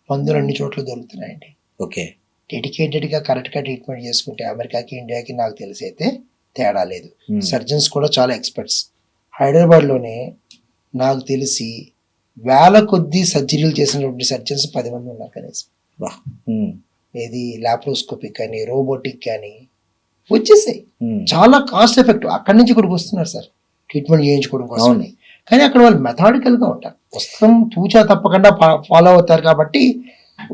మందులు అన్ని చోట్ల దొరుకుతున్నాయండి. ఓకే. డెడికేటెడ్గా కరెక్ట్గా ట్రీట్మెంట్ చేసుకుంటే అమెరికాకి ఇండియాకి నాకు తెలిసి అయితే తేడా లేదు. Hmm. సర్జన్స్ కూడా చాలా ఎక్స్పర్ట్స్. హైదరాబాద్లోనే నాకు తెలిసి 1000 కొద్దీ సర్జరీలు చేసినటువంటి సర్జన్స్ 10 మంది ఉన్నారు కనీసం. వా. ఉమ్, ఏది లాప్రోస్కోపిక్ కానీ రోబోటిక్ కానీ వచ్చేసాయి. ఉమ్, చాలా కాస్ట్ ఎఫెక్టివ్. అక్కడి నుంచి ఇక్కడికి వస్తున్నారు సార్ ట్రీట్మెంట్ చేయించుకోవడం కోసం. అవును. కానీ అక్కడ వాళ్ళు మెథాడికల్గా ఉంటారు, పుస్తకం తూచా తప్పకుండా ఫాలో అవుతారు. కాబట్టి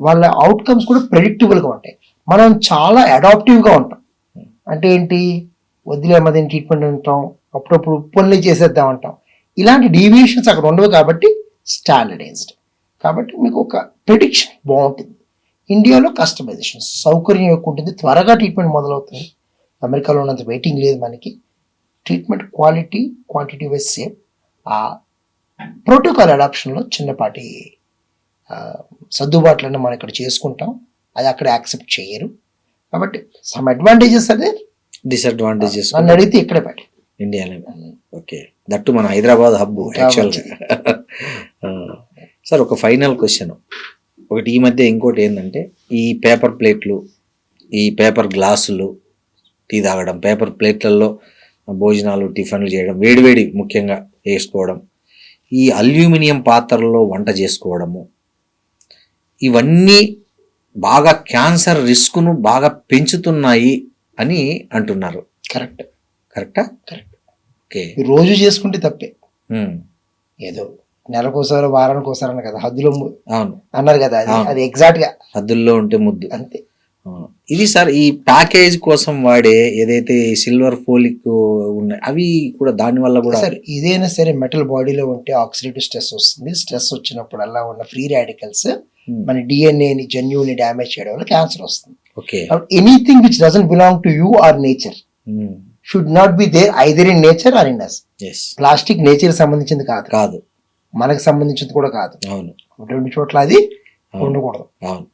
వాళ్ళ అవుట్కమ్స్ కూడా ప్రెడిక్టబుల్గా ఉంటాయి. మనం చాలా అడాప్టివ్గా ఉంటాం. అంటే ఏంటి, వదిలేమది ట్రీట్మెంట్ అంటాం, అప్పుడప్పుడు పనులు చేసేద్దాం అంటాం. ఇలాంటి డీవియేషన్స్ అక్కడ ఉండవు కాబట్టి స్టాండర్డైజ్డ్. కాబట్టి మీకు ఒక ప్రిడిక్షన్ బాగుంటుంది. ఇండియాలో కస్టమైజేషన్ సౌకర్యం ఎక్కువ ఉంటుంది, త్వరగా ట్రీట్మెంట్ మొదలవుతుంది. అమెరికాలో ఉన్నంత వెయిటింగ్ లేదు మనకి. Treatment quality quantity wise same. ఆ ప్రోటోకాల్ అడాప్షన్లో చిన్నపాటి సర్దుబాట్లను మనం ఇక్కడ చేసుకుంటాం, అది అక్కడ యాక్సెప్ట్ చేయరు. కాబట్టి సమ్ అడ్వాంటేజెస్ అదే, డిసడ్వాంటేజెస్ నన్ను అడిగితే ఇక్కడే పడి ఇండియాలో. ఓకే, దట్టు మన హైదరాబాద్ హబ్ యాక్చువల్గా. సార్ ఒక ఫైనల్ క్వశ్చన్, ఒకటి ఈ మధ్య ఇంకోటి ఏంటంటే ఈ పేపర్ ప్లేట్లు, ఈ పేపర్ గ్లాసులు టీ తాగడం, పేపర్ ప్లేట్లలో భోజనాలు టిఫిన్లు చేయడం, వేడివేడి ముఖ్యంగా వేసుకోవడం, ఈ అల్యూమినియం పాత్రల్లో వంట చేసుకోవడము, ఇవన్నీ బాగా క్యాన్సర్ రిస్క్ను బాగా పెంచుతున్నాయి అని అంటున్నారు. కరెక్టా? కరెక్ట్. ఓకే, రోజు చేసుకుంటే తప్పే, ఏదో నెలకోసారి వారానికోసారి అన్న కదా, హద్దులో అవును అన్నారు కదా, అది ఎగ్జాక్ట్ గా హద్దుల్లో ఉంటే ముద్దు అంతే. ఇది సార్ ఈ ప్యాకేజ్ కోసం వాడే ఏదైతే సిల్వర్ ఫోలిక్ ఉన్నాయి అవి కూడా దాని వల్ల కూడా సార్ ఇదైనా సరే మెటల్ బాడీలో ఉంటే ఆక్సిడేటివ్ స్ట్రెస్ వస్తుంది. స్ట్రెస్ వచ్చినప్పుడల్లా ఉన్న ఫ్రీ రాడికల్స్ మన డిఎన్ఏని జన్యుని డ్యామేజ్ చేయడం వల్ల క్యాన్సర్ వస్తుంది. Okay, anything which doesn't belong to you or nature should not be there either in nature or in us. Plastic nature సంబంధించింది కాదు, మనకు సంబంధించింది కూడా కాదు. అవును, రెండు చోట్ల అది ఉండకూడదు. అవును,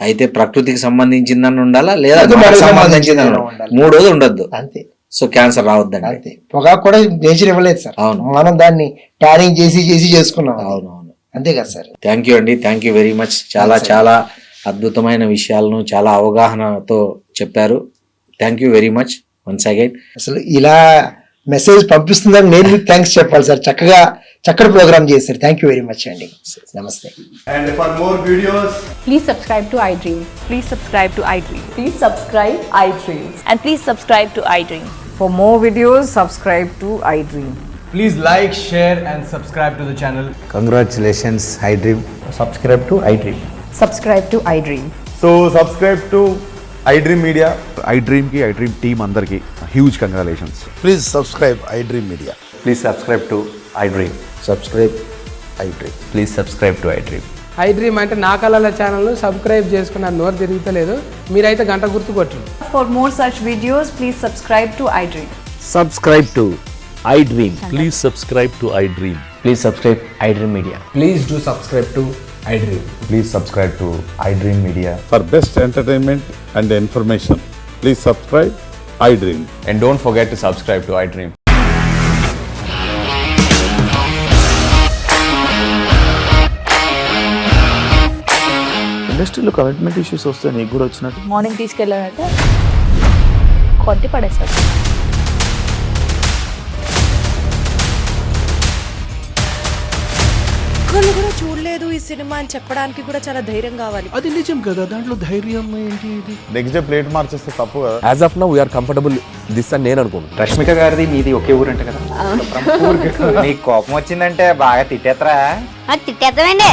అయితే ప్రకృతికి సంబంధించిందని ఉండాలా లేదా సంబంధించిందని ఉండాలి, మూడు ఉండొద్దు. అంతే. సో క్యాన్సర్ రావద్దండి. అంతే. పొగాకు కూడా నేచర్ ఇవ్వలేదు సార్, అవును, మనం దాన్ని ట్యానింగ్ చేసి చేసుకున్నాం. అవును, అంతే కదా సార్. థ్యాంక్ యూ అండి, థ్యాంక్ యూ వెరీ మచ్. చాలా అద్భుతమైన విషయాలను చాలా అవగాహనతో చెప్పారు. Thank you very much once again. అసలు ఇలా మెసేజ్ పంపిస్తుందని నేను మీకు థ్యాంక్స్ చెప్పాలి సార్, చక్కటి ప్రోగ్రామ్ చేశారు. థ్యాంక్ యూ వెరీ మచ్ అండి, నమస్తే. And for more videos, Please subscribe to iDream. Please subscribe to iDream. Please subscribe iDream. And please subscribe to iDream. For more videos, subscribe to iDream. please like, share and subscribe to the channel. Congratulations, iDream. Subscribe to iDream. Subscribe to iDream. So subscribe to iDream Media. iDream की iDream team अंदर की huge congratulations. Please subscribe iDream Media. Please subscribe to iDream. Subscribe iDream. Please subscribe to iDream. iDream అంటే నా కళల ఛానల్ను subscribe చేసుకున్నారు, నోరు తిరుగుతలేదు, మీరైతే గంట గుర్తు కొట్టండి. For more such videos, please subscribe to iDream. Subscribe to iDream. Please subscribe to iDream. Please subscribe iDream Media. Please do subscribe to iDream. Please subscribe to iDream Media. For best entertainment and information, please subscribe iDream. And don't forget to subscribe to iDream. ఇండస్ట్రీలో commitment issues వస్తే నీకు కూడా వచ్చినట్టు morning తీసుకెళ్ళారంటే కొట్టి పడేస్తారు. ఒక్కళ్ళు కూడా చూడలేదు ఈ సినిమా అని చెప్పడానికి కూడా చాలా ధైర్యం కావాలి. అది నిజం కదా, దాంట్లో ధైర్యం ఏంటి? ఇది నెక్స్ట్ డే ప్లేట్ మార్చేస్తే తప్పు కదా. As of now, we are comfortable this అని నేను అనుకుంటున్నాను. రష్మిక గారిది మీది ఒకే ఊరంట కదా. నీకు కోపం వచ్చిందంటే బాగా తిట్టేత్తరా? తిట్టేద్దామండి.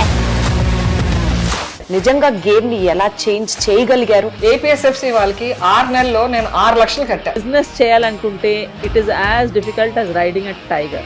నిజంగా గేమ్ ని ఎలా చేంజ్ చేయగలిగారు? APSFC వాళ్ళకి 6 నెలల్లో నేను 6 లక్షలు కట్టా. బిజినెస్ చేయాలనుకుంటే it is as difficult as riding a tiger.